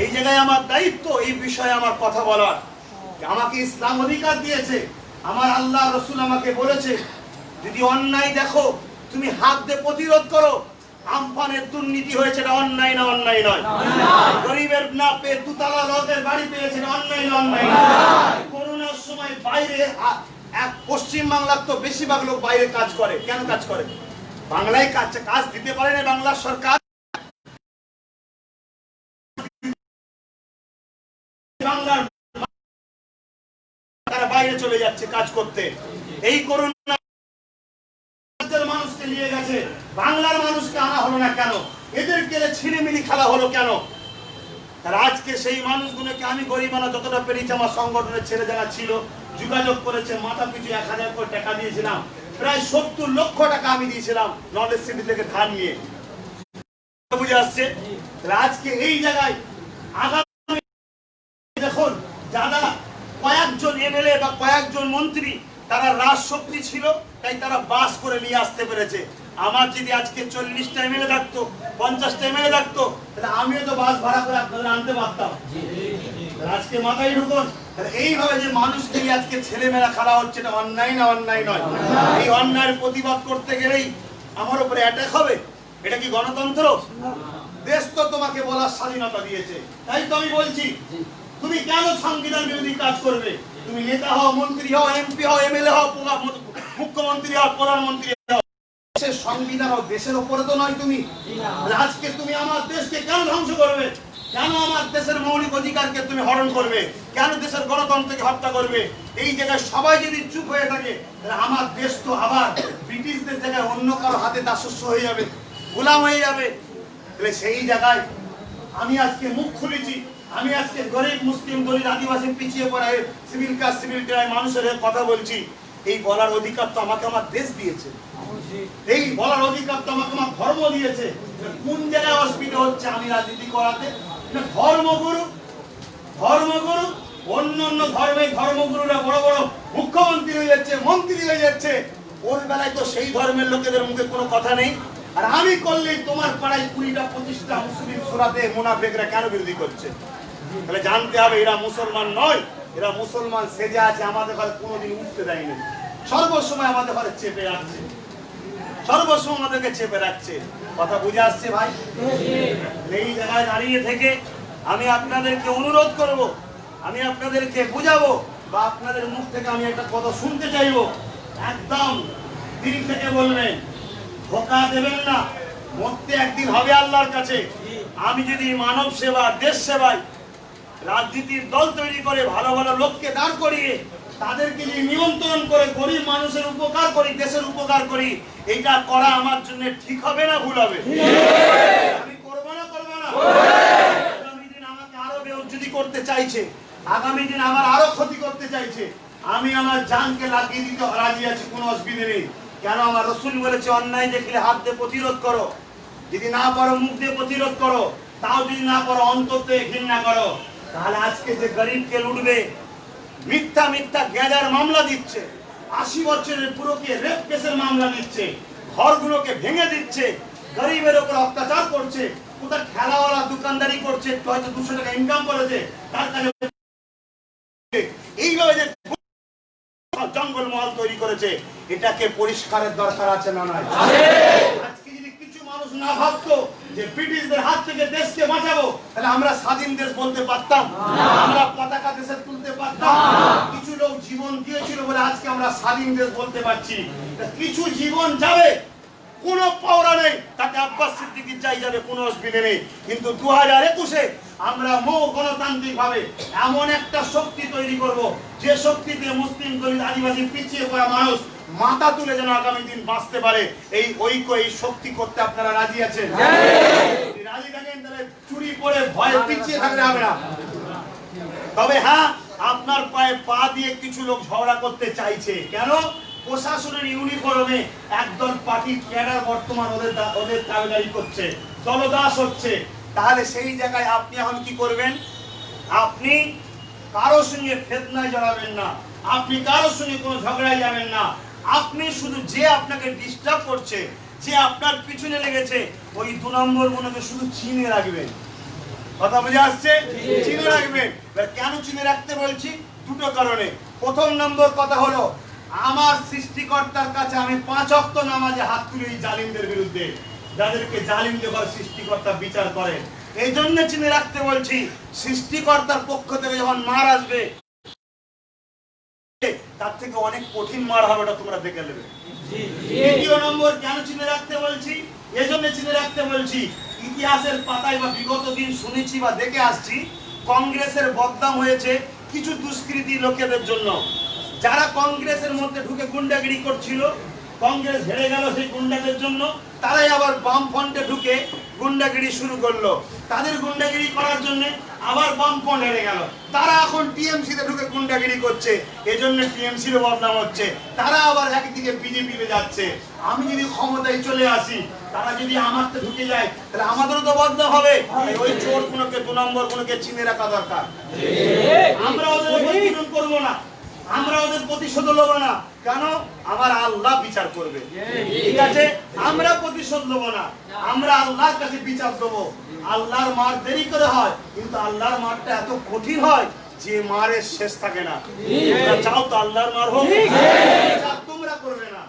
এই জায়গায় আমার দায়িত্ব, এই বিষয়ে আমার কথা বলার। আমাকে ইসলাম অধিকার দিয়েছে, আমার আল্লাহ রসুল আমাকে বলেছে, যদি অন্যায় দেখো তুমি হাত দিয়ে প্রতিরোধ করো। আমফানের দুর্নীতি হয়েছে, এটা অন্যায় না? অন্যায় নয়। গরিবের না পেয়ে দুতলা লোকের বাড়ি পেয়েছে, অন্যায় না? অন্যায় নয়। করোনার সময় বাইরে পশ্চিম বাংলার তো বেশিরভাগ লোক বাইরে কাজ করে, কেন কাজ করে? বাংলায় কাজ দিতে পারে না বাংলার সরকার, বাংলার তারা বাইরে চলে যাচ্ছে কাজ করতে। এই করোনা মানুষকে নিয়ে গেছে, বাংলার মানুষকে আনা হলো না কেন? এদেরকে ছিনিমিনি খেলা হলো কেন? আর আজকে সেই মানুষগুলোকে আমি গরিবানা যতটা পেরেছি, আমার সংগঠনের ছেলে যারা ছিল যোগাযোগ করেছে, মাথা পিছু 1000 করে টাকা দিয়েছিলাম, প্রায় 70 লক্ষ টাকা আমি দিয়েছিলাম নলেজ সিটি থেকে ধার নিয়ে। বুঝে আসছে? আজকে এই জায়গায় আগামী দেখুন, যারা কয়েকজন এমএলএ বা কয়েকজন মন্ত্রী, তারা রাজশক্তি ছিল, তাই তারা বাস করে নিয়ে আসতে পেরেছে। আমার যদি আজকে 40টা এমএলএ থাকতো, 50টা এমএলএ থাকতো, তাহলে আমিও তো বাস ভাড়া করে আপনাদের আনতে পারতাম। আজকে মাথায় ঢুকুন, এইভাবে যে মানুষকে আজকে ছেলেমেয়েরা খেলা হচ্ছে, এটা অন্যায় না? অন্যায় নয়। এই অন্যায়ের প্রতিবাদ করতে গেলেই আমার উপরে অ্যাটাক হবে, এটা কি গণতন্ত্র? দেশ তো তোমাকে বলার স্বাধীনতা দিয়েছে, তাই তো আমি বলছি, তুমি কেন সংবিধান বিরোধী কাজ করবে? তুমি নেতা হও, মন্ত্রী হও, এমপি হও, এমএলএ হও, মুখ্যমন্ত্রী হও, প্রধানমন্ত্রী হও, দেশের সংবিধান ও দেশের উপরে তো নয় তুমি? আজকে তুমি আমার দেশকে কেন ধ্বংস করবে? কেন আমার দেশের মৌলিক অধিকারকে তুমি হরণ করবে? কেন দেশের গণতন্ত্রকে হত্যা করবে? এই জায়গায় সবাই যদি চুপ হয়ে থাকে, তাহলে আমার দেশ তো আবার ব্রিটিশদের জায়গায় অন্য কারো হাতে দাসস্ব হয়ে যাবে, গোলাম হয়ে যাবে। তাহলে সেই জায়গায় আমি আজকে মুখ খুলেছি, আমি আজকে গরিব, মুসলিম, দলিত, আদিবাসী, পিছিয়ে পড়া সিভিল কাস্ট, সিভিল ক্রাইম মানুষের কথা বলছি। এই বলার অধিকার তো আমাকে আমার দেশ দিয়েছে, এই বলার অধিকার তো আমাকে আমার ধর্ম দিয়েছে। কোন জায়গায় অসুবিধা হচ্ছে আমি রাজনীতি করাতে? ধর্মগুরু, ধর্মগুরু, অন্য অন্য ধর্মের ধর্মগুরুরা বড় বড় মুখ্যমন্ত্রী হয়ে যাচ্ছে, মন্ত্রী হয়ে যাচ্ছে, ওর বেলায় তো সেই ধর্মের লোকেদের মুখে কোনো কথা নেই, আর আমি করলেই তোমার পাড়ায় 20টা 25টা মুসলিম সূরাতে মুনাফিকরা কেন বিরোধী করছে? তাহলে জানতে হবে এরা মুসলমান নয়, এরা মুসলমান সেজে আছে, আমাদের ঘরে কোনোদিন উঠতে দেয়নি, সর্বসময় আমাদের ঘরে চেপে রাখছে, সর্বসময় আমাদেরকে চেপে রাখছে। কথা বুঝে আসছে ভাই? এই জায়গায় দাঁড়িয়ে থেকে আমি আপনাদেরকে অনুরোধ করব, আমি আপনাদেরকে বুঝাবো, বা আপনাদের মুখ থেকে আমি একটা কথা শুনতে চাইবো, একদম দিল থেকে বলবেন, ধোঁকা দেবেন না, মরতে একদিন হবে আল্লাহর কাছে। আমি যদি মানব সেবা, দেশ সেবায় রাজনীতির দল তৈরি করে ভালো ভালো লোককে দাঁড় করিয়ে তাদেরকে নিয়ে নিয়ন্ত্রণ করে গরিব মানুষের উপকার করি, দেশের উপকার করি, এটা করা আমার জন্য ঠিক হবে না ভুল হবে? আমি করবো না আগামী দিন আমাকে আরো বেউজ্জতি করতে চাইছে, আগামী দিন আমার আরো ক্ষতি করতে চাইছে, আমি আমার জানকে লাগিয়ে দিতে রাজি আছি, কোনো অসুবিধা নেই। কেন? আমার রাসূল বলেছে অন্যায় দেখলে হাত দিয়ে প্রতিরোধ করো, যদি না পারো মুখ দিয়ে প্রতিরোধ করো, তাও যদি না পারো অন্তর থেকে ঘৃণা করো। তাহলে আজকে যে গরিবকে লুটবে, মিথ্যা মিথ্যা গ্যাজার মামলা দিচ্ছে, 80 বছরের পুরোকে রেপ কেসের মামলা দিচ্ছে, ঘরগুলোকে ভেঙে দিচ্ছে, গরিবের উপর অত্যাচার করছে, কোথাও ঠেলাওয়ালা দোকানদারি করছে, হয়তো 200 টাকা ইনকাম করেছে, তার কাছে এইভাবে যে জঙ্গল মহল তৈরি করেছে, এটাকে পরিষ্কারের দরকার আছে না নাই? আজকে যদি কিছু মানুষ না ভাবতো যে ব্রিটিশদের হাত থেকে দেশকে বাঁচাবো, তাহলে আমরা স্বাধীন দেশ বলতে পারতাম? আমরা পতাকা দেশে তুলতে পারতাম? কিছু লোক জীবন দিয়েছিল বলে আজকে আমরা স্বাধীন দেশ বলতে পারছি। কিছু জীবন যাবে, কোনো পাওয়া নেই, তাতে আব্বাস সিদ্দিকীর চাই যাবে, কোনো অসুবিধা নেই। কিন্তু 2021-এ আমরা গণতান্ত্রিক ভাবে এমন একটা শক্তি তৈরি করব, যে শক্তিতে মুসলিম দলিত আদিবাসী পিছিয়ে পড়া মানুষ মাথা তুলে যেন আগামী দিন বাঁচতে পারে। এই ঐক্য, এই শক্তি করতে আপনারা রাজি আছেন? রাজি থাকেন তাহলে চুরি করে ভয়ে পিছিয়ে থাকলে হবে না। তবে হ্যাঁ, আপনার পায়ে পা দিয়ে কিছু লোক ঝগড়া করতে চাইছে। কেন? প্রশাসনের ইউনিফর্মে একদল পার্টির ক্যাডার বর্তমান ওদের দাবিদারি করছে, দলদাস হচ্ছে। তাহলে সেই জায়গায় আপনি এখন কি করবেন? আপনি কারো সঙ্গে ফিতনায় জড়াবেন না, আপনি কারো সঙ্গে কোনো ঝগড়ায় যাবেন না। আপনি শুধু যে আপনাকে ডিস্টার্ব করছে, যে আপনার পিছনে লেগেছে, ওই 2 নম্বর গুলোকে শুধু চিনে রাখবেন। কথা বুঝে আসছে? চিনে রাখবেন। কেন চিনে রাখতে বলছি? দুটো কারণে। প্রথম নম্বর কথা হলো, আমার সৃষ্টিকর্তার কাছে আমি 5 ওয়াক্ত নামাজে হাত তুলি এই জালিমদের বিরুদ্ধে, যাদেরকে জালিম দেবার সৃষ্টিকর্তা বিচার করেন। এই জন্য চিনে রাখতে বলছি, সৃষ্টিকর্তার পক্ষ থেকে যখন মার আসবে, তার থেকে অনেক কঠিন মার হবে, ওটা তোমরা দেখে নেবে। দ্বিতীয় নম্বর কেন চিনে রাখতে বলছি? এজন্য চিনে রাখতে বলছি, ইতিহাসের পাতায় বা বিগত দিন শুনেছি বা দেখে আসছি, কংগ্রেসের বদনাম হয়েছে কিছু দুষ্কৃতী লোকেদের জন্য, যারা কংগ্রেসের মধ্যে ঢুকে গুন্ডাগিরি করছিল। কংগ্রেস হেরে গেল সেই গুন্ডাদের জন্য, তারাই আবার বামফ্রন্টে ঢুকে গুন্ডাগিরি শুরু করলো। তাদের গুন্ডাগিরি করার জন্য আবার বামফ্রন্ট হেরে গেল, তারা এখন টিএমসি তে ঢুকে গুন্ডাগিরি করছে, এজন্য টিএমসির বদনাম হচ্ছে। তারা আবার একদিকে বিজেপিতে যাচ্ছে। আমি যদি ক্ষমতায় চলে আসি, তারা যদি আমারতে ঢুকে যায়, তাহলে আমাদেরও তো বদনাম হবে। ওই চোর গুলোকে, 2 নম্বর গুলোকে চিনে রাখা দরকার। আমরা ওদের প্রতিরোধ করবো না, আমরা ওদের প্রতিশোধ নেব না। কেন? আমার আল্লাহ বিচার করবে, ঠিক আছে? আমরা প্রতিশোধ নেব না, আমরা আল্লাহর কাছে বিচার দেবো। আল্লাহর মার দেরি করে হয়, কিন্তু আল্লাহর মারটা এত কঠিন হয় যে মারের শেষ থাকে না। তোমরা চাও তো আল্লাহর মার হোক? তোমরা করবে না।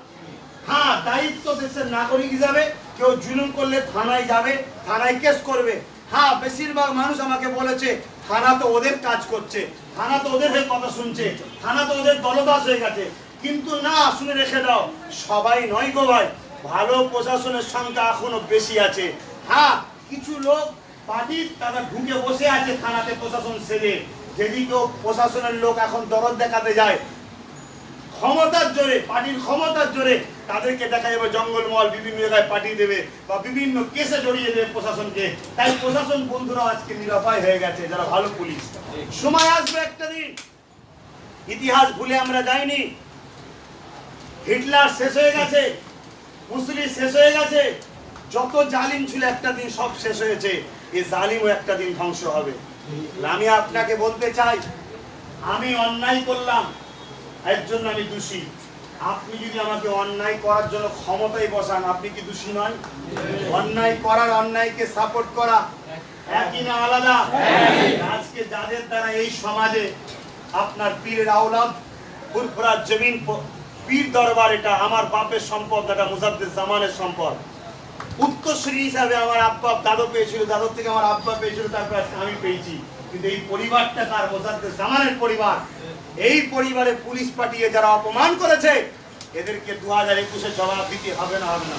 হ্যাঁ, দায়িত্ব দেশের নাগরিক হিসাবে কেউ জুলুম করলে থানায় যাবে, থানায় কেস করবে। হ্যাঁ, বেশিরভাগ মানুষ আমাকে বলেছে থানা তো ওদের কাজ করছে, থানা তো ওদের হয়ে কথা শুনছে, থানা তো ওদের দলদাস হয়ে গেছে। কিন্তু না, শুনে রেখে দাও, সবাই নয় গো ভাই, ভালো প্রশাসনের সংখ্যা এখনো বেশি আছে। হ্যাঁ, কিছু লোক পার্টির তারা ঢুকে বসে আছে থানাতে প্রশাসন সেজে। যেদিকে প্রশাসনের লোক এখন দরদ দেখাতে যায়, ক্ষমতার জোরে, পার্টির ক্ষমতার জোরে তাদেরকে দেখা যাবে জঙ্গলমহল বিভিন্ন জায়গায় পাঠিয়ে দেবে বা বিভিন্ন কেসে জড়িয়ে দেবে প্রশাসনকে। তাই প্রশাসন বন্ধুরা আজকে নিরুপায় হয়ে গেছে, যারা ভালো পুলিশ। সময় আসবে একটা দিন, ইতিহাস ভুলে আমরা যাইনি। হিটলার শেষ হয়ে গেছে, মুসলিম শেষ হয়ে গেছে, যত জালিম ছিল একটা দিন সব শেষ হয়েছে। এই জালিমও একটা দিন ধ্বংস হবে। আমি আপনাকে বলতে চাই, আমি অন্যায় করলাম, এর জন্য আমি দোষী। আপনি যদি আমাকে অন্যায় করার জন্য ক্ষমতায় বসান, আপনি কি দোষী নয়? অন্যায় করার, অন্যায়কে সাপোর্ট করা একই না আলাদা? আজকে যাদের দ্বারা এই সমাজে আপনার পীরের আওলাদ ফুরফুরা জমিন পীর দরবার, এটা আমার বাপের সম্পদ, এটা মুজাদ্দেদ জামানের সম্পদ। উত্তরসূরি হিসাবে আমার আব্বা দাদু পেয়েছিল, দাদুর থেকে আমার আব্বা পেয়েছিল, তারপর আমি পেয়েছি। কিন্তু এই পরিবারটা কার? মুজাদ্দেদ জামানের পরিবার। এই পরিবারে পুলিশ পাঠিয়ে যারা অপমান করেছে, এদেরকে 2021-এ জবাব দিতে হবে না? হবে না?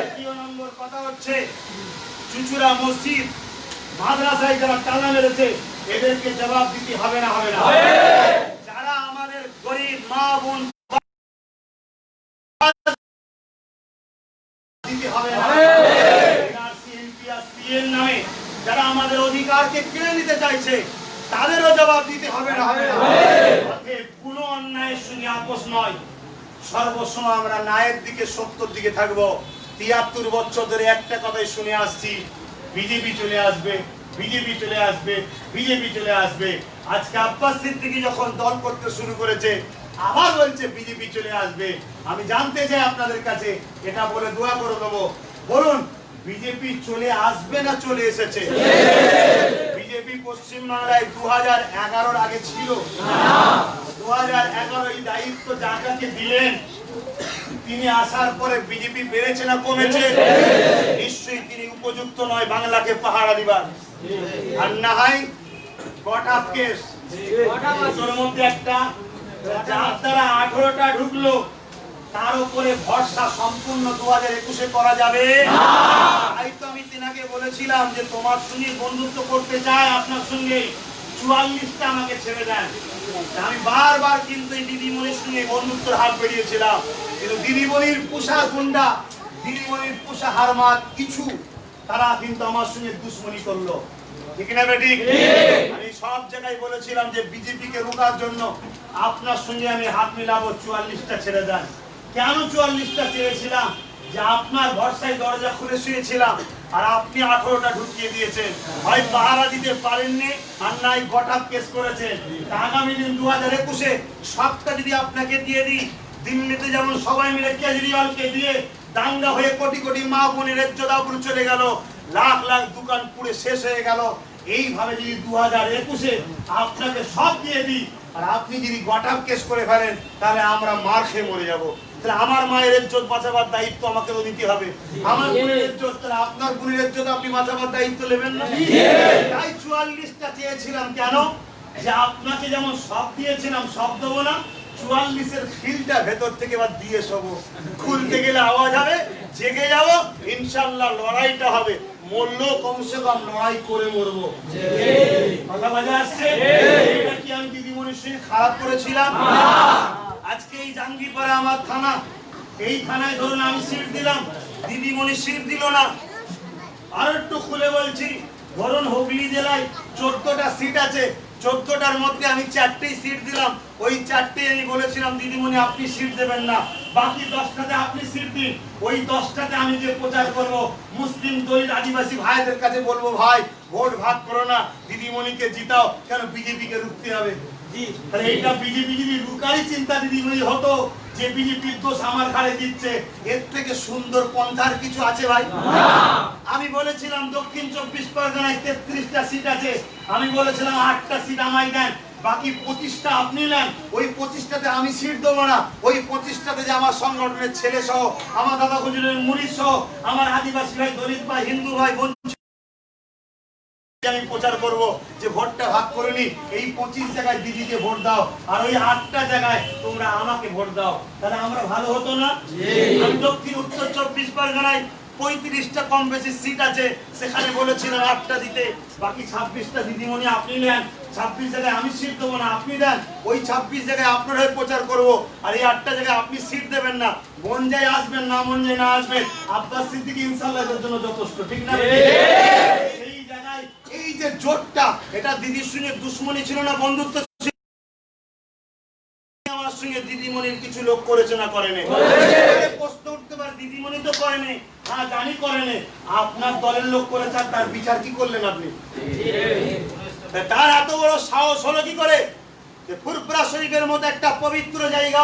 দ্বিতীয় নম্বর কথা হচ্ছে, চুচুড়া মসজিদ মাদ্রাসায় যারা তালা মেরেছে, এদেরকে জবাব দিতে হবে না? হবে না? যারা আমাদের গরিব মা বোন দিতে হবে না? নামে যারা আমাদের অধিকারকে কেড়ে নিতে চাইছে, তাদেরও জবাব দিতে হবে না? হবে না? কোনো অন্যায়ের সঙ্গে আপোষ নয়। সর্বসময় আমরা ন্যায়ের দিকে, সত্যের দিকে থাকবো। 73 বছর ধরে একটা কথাই শুনে আসছি, বিজেপি চলে আসবে, বিজেপি চলে আসবে, বিজেপি চলে আসবে। আজকে আব্বাস সিদ্দিকী যখন দল করতে শুরু করেছে, আবার বলছে বিজেপি চলে আসবে। আমি জানতে চাই আপনাদের কাছে, এটা বলে দোয়া করে দেবো, বলুন বিজেপি চলে আসবে না চলে এসেছে? বিজেপি পশ্চিমবাংলায় 2011-র আগে ছিল না। 2011 এই দায়িত্ব যাকে দিলেন, তিনি আসার পরে বিজেপি বেড়েছে না কমেছে? নিশ্চয়ই তিনি উপযুক্ত নয় বাংলাকে পাহারা দিবার। আর না হয় গট কেস, ওর মধ্যে একটা, যার দ্বারা 18টা ঢুকলো, তার উপরে ভরসা সম্পূর্ণ 2021-এ করা যাবে না। তাই তো আমি তিনাকে বলেছিলাম যে তোমার সঙ্গে বন্ধুত্ব করতে চাই, আপনার সঙ্গে 44টা আমাকে ছেড়ে দেন। আমি বারবার কিন্তু এই দিদিমণির সঙ্গে বন্ধুত্বের হাত বেরিয়েছিলাম, কিন্তু দিদিমণির পুষা গুন্ডা, দিদিমণির পুষা হারমাত কিছু, তারা কিন্তু আমার সঙ্গে দুশ্মনী করলো। ঠিক না বেটি? আমি সব জায়গায় বলেছিলাম যে বিজেপিকে রোকার জন্য আপনার সঙ্গে আমি হাত মিলাবো, 44টা ছেড়ে দেন। কেন 44টা চেয়েছিলাম? যে আপনার ভরসায় দরজা খুলে শুয়েছিলাম, আর আপনি 18টা ঢুকিয়ে দিয়েছেন। হয় পাহারা দিতে পারেননি, আর নাই গটা কেস করেছেন। আগামী দিন 2021-এ সবটা যদি আপনাকে দিয়ে দিই, দিল্লিতে যেমন সবাই মিলে কেজরিওয়ালকে দিয়ে দাঙ্গা হয়ে কোটি কোটি মা বোনের ইজ্জত আবরু চলে গেল, লাখ লাখ দোকান পুড়ে শেষ হয়ে গেল, এইভাবে যদি 2021-এ আপনাকে সব দিয়ে দিই, আর আপনি যদি গটাপ কেস করে ফেলেন, তাহলে আমরা মার খেয়ে মরে যাবো। তাহলে আমার মায়ের ইজ্জত বাঁচাবার দায়িত্ব আমাকে তো নিতে হবে। আমার বোনের ইজ্জত, তাহলে আপনার বোনের ইজ্জত আপনি বাঁচাবার দায়িত্ব নেবেন না? তাই 44টা চেয়েছিলাম। কেন? যে আপনাকে যেমন সব দিয়েছিলাম, সব দেবো না, 44-এর খিলটা ভেতর থেকে এবার দিয়ে শোবো। খুলতে গেলে আওয়াজ হবে, জেগে যাবো, ইনশাল্লাহ লড়াইটা হবে। মরলো কমসে কম লড়াই করে মরবো। কথা বাজে আসছে? এটা কি আমি দিদিমণির সঙ্গে খারাপ করেছিলাম? আজকে এই জাঙ্গিপাড়া আমার থানা, এই থানায় ধরুন আমি সিট দিলাম, দিদিমণি সিট দিল না। আর একটু খুলে বলছি, ধরুন হুগলি জেলায় 14টা সিট আছে, 14টার মধ্যে আমি 4টেই সিট দিলাম। ওই 4টেই আমি বলেছিলাম দিদিমণি আপনি সিট দেবেন না, বাকি 10টাতে আপনি সিট দিন। ওই 10টাতে আমি যে প্রচার করব, মুসলিম দলিত আদিবাসী ভাইদের কাছে বলবো, ভাই ভোট ভাগ করো না, দিদিমণিকে জিতাও। কেন? বিজেপিকে রুখতে হবে। তাহলে এইটা বিজেপি যদি রুকারই চিন্তা দিদিমণি হতো, যে বিজেপির দোষ আমার ঘাড়ে দিচ্ছে, এর থেকে সুন্দর পন্থার কিছু আছে ভাই? আমি বলেছিলাম দক্ষিণ 24 পরগনায় 33টা সিট আছে, আমি বলেছিলাম 8টা সিট আমায় দেন, বাকি 25টা আপনি নেন। ওই 25টাতে আমি সিট দেবো না, ওই 25টাতে যে আমার সংগঠনের ছেলে সহ, আমার দাদা হুজুরের মুরিদ সহ, আমার আদিবাসী ভাই, দলিত ভাই, হিন্দু ভাই, আমি প্রচার করব যে ভোটটা ভাগ করে নি, এই 25 জায়গায় দিদিকে ভোট দাও, আর ওই 8টা জায়গায় তোমরা আমাকে ভোট দাও। তাহলে আমরা ভালো হতো না? আমি দক্ষিণ উত্তর 24 পরগনায় 35টা কম বেশি সিট আছে, সেখানে বলেছিলাম 8টা দিতে, বাকি 26টা দিদিমণি আপনি নেন। 26 জায়গায় আমি সিট দেবো না, আপনি দেন। ওই 26 জায়গায় আপনার হয়ে প্রচার করব, আর এই 8টা জায়গায় আপনি সিট দেবেন না। মন যায় আসবেন, না মন যায় না আসবেন, আব্বাস সিদ্দিকী ইনশাআল্লাহ এর জন্য যথেষ্ট। ঠিক না? এই জায়গায় এই যে জোটটা, এটা দিদির সঙ্গে দুশ্মনী ছিল না, বন্ধুত্ব ছিল। আমার সঙ্গে দিদিমণির কিছু লোক করেছে না করেনি? প্রশ্ন উঠতে পারে, দিদিমণি তো করেনি। হ্যাঁ জানি করেনি, আপনার দলের লোক করেছে, তার বিচার কি করলেন আপনি? তার এত বড় সাহস হলো কি করে যে ফুরফুরা শরীফের মতো একটা পবিত্র জায়গা,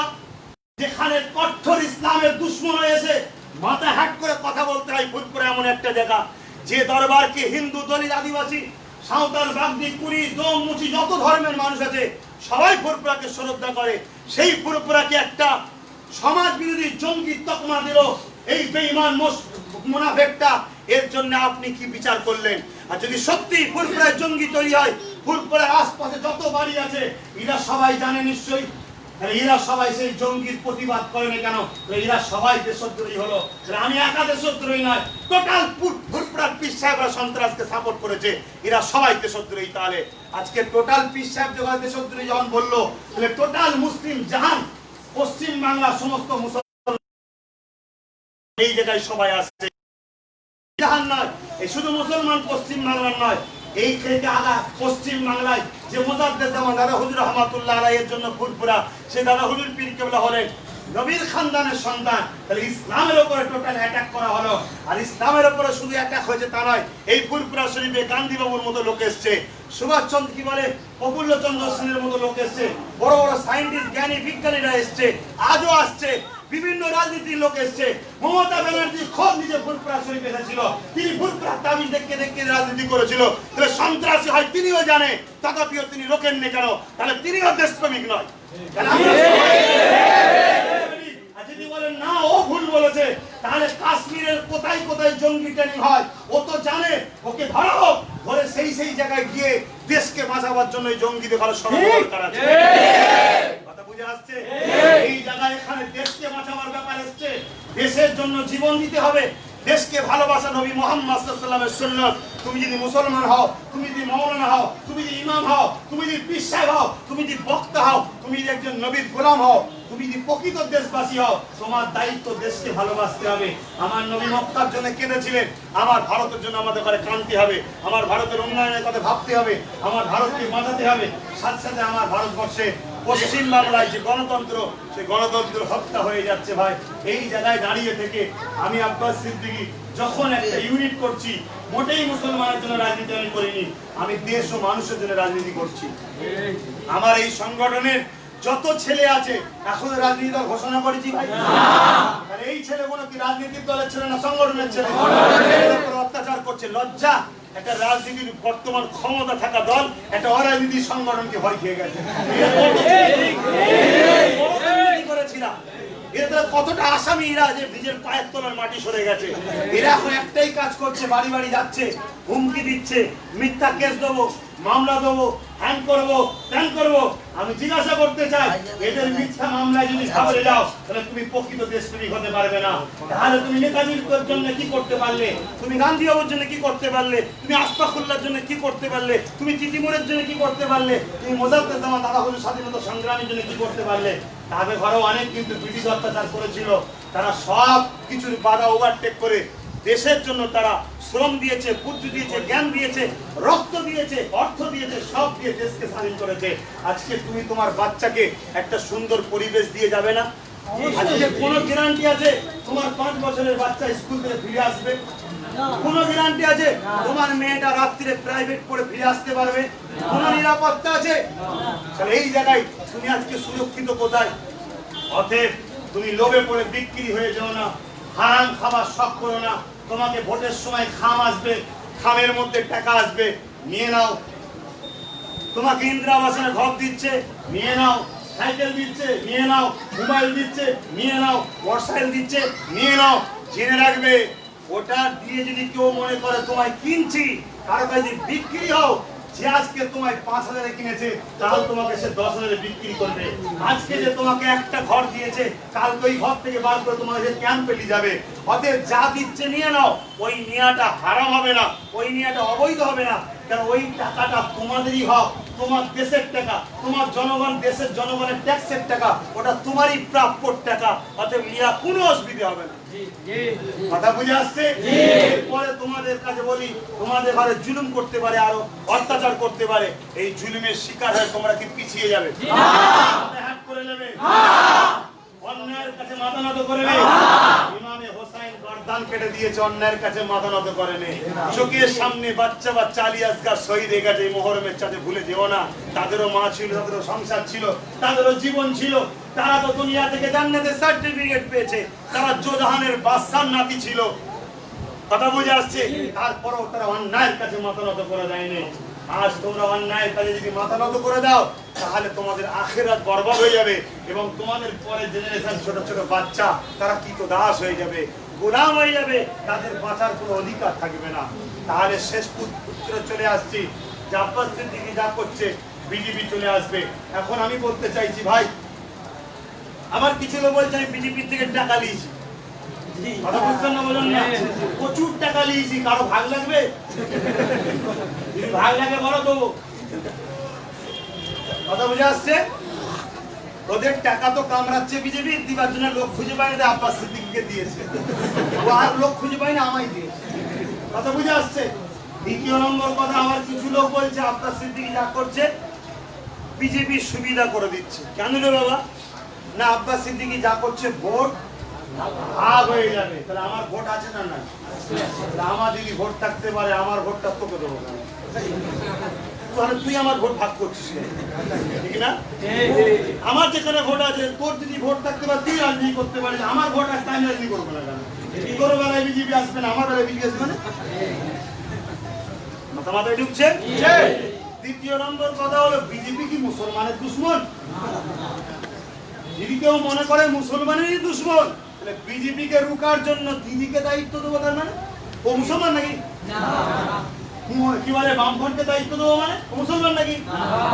যেখানে কঠোর ইসলামের দুশ্মন হয়েছে মাথা হ্যাট করে কথা বলতে হয়। ফুরফুরা এমন একটা জায়গা যে দরবারকে হিন্দু, দলিত, আদিবাসী, সাঁওতাল, বাগদি, কুড়ি, দোম, মুচি যত ধর্মের মানুষ আছে সবাই ফুরফুরাকে শ্রদ্ধা করে। সেই ফুরফুরাকে একটা সমাজ বিরোধী জঙ্গি তকমা দিল এই বেঈমান মুনাফেকটা। এর জন্য আপনি কি বিচার করলেন? আর যদি সত্যি ফুরফুরায় জঙ্গি তৈরি হয়, ফুরফুরার আশপাশে যত বাড়ি আছে এরা সবাই জানে নিশ্চয়ই, এরা সবাই সেই জঙ্গির প্রতিবাদ করে না কেন? এরা সবাই দেশদ্রোহী হলো। আমি একা দেশদ্রোহী নয়, টোটাল ফুরফুরার পীর সাহেবরা সন্ত্রাসকে সাপোর্ট করেছে, এরা সবাই দেশদ্রোহী। তাহলে আজকে টোটাল পীর সাহেব যখন দেশদ্রোহী যখন বললো, তাহলে টোটাল মুসলিম জাহান, পশ্চিম বাংলার সমস্ত মুসলমান এই জায়গায় সবাই আসছে। জাহান নয়, এই শুধু মুসলমান পশ্চিম বাংলার নয়, এই থেকে আগা পশ্চিম বাংলায় যে মুজাদ্দেদ জামান দাদা হুজুর রহমাতুল্লাহ আলাইহির জন্য ফুরফুরা, সে দাদা হুজুর পীর কেবলা হলেন নবীর খানদানের সন্তান। তাহলে ইসলামের উপরে টোটাল অ্যাটাক করা হলো। আর ইসলামের উপরে শুধু অ্যাটাক হয়েছে তা নয়, এই ফুরফুরা শরীফে গান্ধী বাবুর মতো লোক এসছে, সুভাষচন্দ্র কি বলে প্রফুল্লচন্দ্র সেনের মতো লোক এসছে, বড় বড় সায়েন্টিস্ট, জ্ঞানী বিজ্ঞানীরা এসছে, আজও আসছে, বিভিন্ন রাজনীতির লোক এসছে। মমতা ব্যানার্জি খোদ নিজে ফুরফুরা শরীফ এসেছিল, তিনি ফুরফুরা তাবিজ দেখতে দেখতে রাজনীতি করেছিল। তাহলে সন্ত্রাসী হয় তিনিও জানে, তথাপিও তিনি রোকেননি কেন? তাহলে তিনিও দেশপ্রেমিক নয়। যদি বলেন না ও ভুল বলেছে, তাহলে কাশ্মীরের কোথায় কোথায় জঙ্গি ট্রেনিং হয় ও তো জানে, ওকে ধরা হোক, ধরে সেই সেই জায়গায় গিয়ে দেশকে বাঁচাবার জন্য জঙ্গিদের ভালো সরানো দরকার আছে। কথা বুঝে আসছে? এই জায়গায় এখানে দেশকে বাঁচাবার ব্যাপার এসছে, দেশের জন্য জীবন দিতে হবে, দেশকে ভালোবাসা নবী মুহাম্মদ সাল্লাল্লাহু আলাইহি ওয়াসাল্লামের সুন্নাত। তুমি যদি মুসলমান হও, তুমি যদি মাওলানা হও, তুমি যদি ইমাম হও, তুমি যদি পীর সাহেব হও, তুমি যদি বক্তা হও, তুমি যদি একজন নবীর গোলাম হও, তুমি যদি প্রকৃত দেশবাসী হও, তোমার দায়িত্ব দেশকে ভালোবাসতে হবে। আমার নবী মক্কার জন্য কেঁদেছিলেন, আমার ভারতের জন্য আমাদের ঘরে কাঁদতে হবে, আমার ভারতের উন্নয়নের কথা ভাবতে হবে, আমার ভারতকে বাঁচাতে হবে। সাথে সাথে আমার ভারতবর্ষে পশ্চিম বাংলায় যে গণতন্ত্র, সেই গণতন্ত্র হত্যা হয়ে যাচ্ছে ভাই। এই জায়গায় দাঁড়িয়ে থেকে আমি আব্বাস সিদ্দিকী যখন একটা ইউনিট করছি, মোটেই মুসলমানের জন্য রাজনীতি আমি করিনি, আমি দেশ ও মানুষের জন্য রাজনীতি করছি। আমার এই সংগঠনের যত ছেলে আছে এখনো রাজনীতি দল ঘোষণা করেছি ভাই। আর এই ছেলেগুলো কি রাজনীতির দলের ছেলে না সংগঠনের ছেলে? অত্যাচার করছে, লজ্জা। একটা রাজনীতির বর্তমান ক্ষমতা থাকা দল একটা অরাজনীতির সংগঠনকে ভয় খেয়ে গেছে। এরা কতটা আসামি, এরা যে নিজের পায়ের তলার মাটি সরে গেছে। এরা এখন একটাই কাজ করছে, বাড়ি বাড়ি যাচ্ছে, হুমকি দিচ্ছে, মিথ্যা কেস দেবো, মামলা দেবো, হ্যাং করবো, ত্যান করবো। আমি জিজ্ঞাসা করতে চাই, এদের মিথ্যা মামলায় যদি সামনে যাও, তাহলে তুমি প্রকৃত দেশপ্রেমিক হতে পারবে না। তাহলে তুমি নেতাজির জন্য কি করতে পারলে? তুমি গান্ধী বাবুর জন্য কি করতে পারলে? তুমি আশফাকুল্লাহর জন্য কি করতে পারলে? তুমি তিতিমুরের জন্য কি করতে পারলে? তুমি মোজাদ্দেদ জামান দাদা হুজুর স্বাধীনতা সংগ্রামের জন্য কি করতে পারলে? তাদের ঘরেও অনেক কিন্তু ব্রিটিশ অত্যাচার করেছিল, তারা সব কিছুর বাধা ওভারটেক করে দেশের জন্য তারা শ্রম দিয়েছে, বুদ্ধি দিয়েছে, জ্ঞান দিয়েছে, রক্ত দিয়েছে, অর্থ দিয়েছে, সব দিয়ে দেশকে স্বাধীন করেছে। আজকে তুমি তোমার বাচ্চাকে একটা সুন্দর পরিবেশ দিয়ে যাবে না? আজকে কোনো গ্যারান্টি আছে তোমার 5 বছরের বাচ্চা স্কুল থেকে ফিরে আসবে? কোনো গ্যারান্টি আছে তোমার মেয়েটা রাত্রিরে প্রাইভেট পড়ে ফিরে আসতে পারবে? কোনো নিরাপত্তা আছে? তাহলে এই জায়গায় তুমি আজকে সুরক্ষিত কোথায়? অতএব তুমি লোভে পড়ে বিক্রি হয়ে যাও না, হারাম খাবার শখ করো না। তোমাকে ভোটের সময় খাম আসবে, খামের মধ্যে টাকা আসবে, নিয়ে নাও। তোমাকে ইন্দিরা আবাসনে ঘর দিচ্ছে, নিয়ে নাও। সাইকেল দিচ্ছে, নিয়ে নাও। মোবাইল দিচ্ছে, নিয়ে নাও। মোটরসাইকেল দিচ্ছে, নিয়ে নাও। জেনে রাখবে, ওটা দিয়ে যদি কেউ মনে করে তোমায় কিনছি, কারো কাছে বিক্রি হও, যে আজকে তোমায় 5,000 কিনেছে, কাল তোমাকে সে 10,000 বিক্রি করবে। আজকে যে তোমাকে একটা ঘর দিয়েছে, কালকে ওই ঘর থেকে বার করে তোমাকে যে ক্যাম্পে নিয়ে যাবে। অতএব যা দিচ্ছে নিয়ে নাও, ওই নেওয়াটা হারাম হবে না, ওই নেওয়াটা অবৈধ হবে না। কারণ ওই টাকাটা তোমাদেরই হক, তোমার দেশের টাকা, তোমার জনগণ, দেশের জনগণের ট্যাক্সের টাকা, ওটা তোমারই প্রাপ্যর টাকা। অতএব ইয়া কোনো অসুবিধা হবে না। কথা বুঝে আসছে? এরপরে তোমাদের কাছে বলি, তোমাদের ঘরে জুলুম করতে পারে, আরো অত্যাচার করতে পারে, এই জুলুমের শিকার হয়ে তোমরা কি পিছিয়ে যাবে? হাত করে নেবে। অন্যায়ের কাছে মাথা নত করে নে। ইমামে হোসাইন গর্দান কেটে দিয়েছে, অন্যায়ের কাছে মাথা নত করে নে। চোখের সামনে বাচ্চা বাচ্চা আলী আসগার শহীদ হয়ে গেছে, এই মুহররমের চাঁদে ভুলে যেও না। তাদেরও মা ছিল, তাদেরও সংসার ছিল, তাদেরও জীবন ছিল। তারা তো দুনিয়া থেকে জান্নাতের সার্টিফিকেট পেয়েছে। তারা জোজাহানের বাদশার নাতি ছিল। কথা বুঝে আসছে? তারপরেও তারা অন্যায়ের কাছে মাথা নত করে দেয়নি। আজ তোমরা অন্যায়ের কাছে যদি মাথা নত করে দাও, তাহলে তোমাদের আখিরাত বরবাদ হয়ে যাবে এবং তোমাদের পরে জেনারেশন ছোট ছোট বাচ্চা তারা কৃতদাস হয়ে যাবে, গোলাম হয়ে যাবে, তাদের বাঁচার কোনো অধিকার থাকবে না। তাহলে শেষ পুত্র চলে আসছি, যে আব্বাস সিদ্দিকী যা করছে বিজেপি চলে আসবে। এখন আমি বলতে চাইছি ভাই, আমার কিছু লোক বলছে আমি বিজেপি থেকে টাকা নিয়েছি। কথা বুঝছেন না? বলুন না, প্রচুর টাকা নিয়েছি। কারো ভাগ লাগবে? যদি ভাগ লাগে বলো দেবো। কথা বুঝে আসছে? ওদের টাকা তো কামড়াচ্ছে বিজেপি, দিবার জন্য লোক খুঁজে পায় না, আব্বাস সিদ্দিকীকে দিয়েছে। ও আর লোক খুঁজে পায় না, আমায় দিয়েছে। কথা বুঝে আসছে? দ্বিতীয় নম্বর কথা, আমার কিছু লোক বলছে আব্বাস সিদ্দিকী যা করছে বিজেপির সুবিধা করে দিচ্ছে। কেন রে বাবা? না, আব্বাস সিদ্দিকী যা করছে ভোট ভাগ হয়ে যাবে। তাহলে আমার ভোট আছে না নাই? আমার যদি ভোট থাকতে পারে, আমার ভোটটা তোকে দেবো না। তাহলে তুই আমার ভোট ভাগ করছিস, ঠিক না? আমার যেখানে ভোট আছে, তোর যদি ভোট থাকতে পারে তুই রাজনীতি করতে পারিস। আমার ভোট আছে, আমি রাজনীতি করবো না। কেন? তোর বেলায় বিজেপি আসবে না, আমার বেলায় বিজেপি আসবে না? মাথা মাথায় ঢুকছে? দ্বিতীয় নম্বর কথা হলো, বিজেপি কি মুসলমানের দুশ্মন? যদি কেউ মনে করে মুসলমানেরই দুশ্মন, তাহলে বিজেপি কে রুকার জন্য দিদিকে দায়িত্ব দেবো। তার মানে ও মুসলমান নাকি? কি বলে, বামফ্রন্টকে দায়িত্ব দেবো মানে ও মুসলমান নাকি?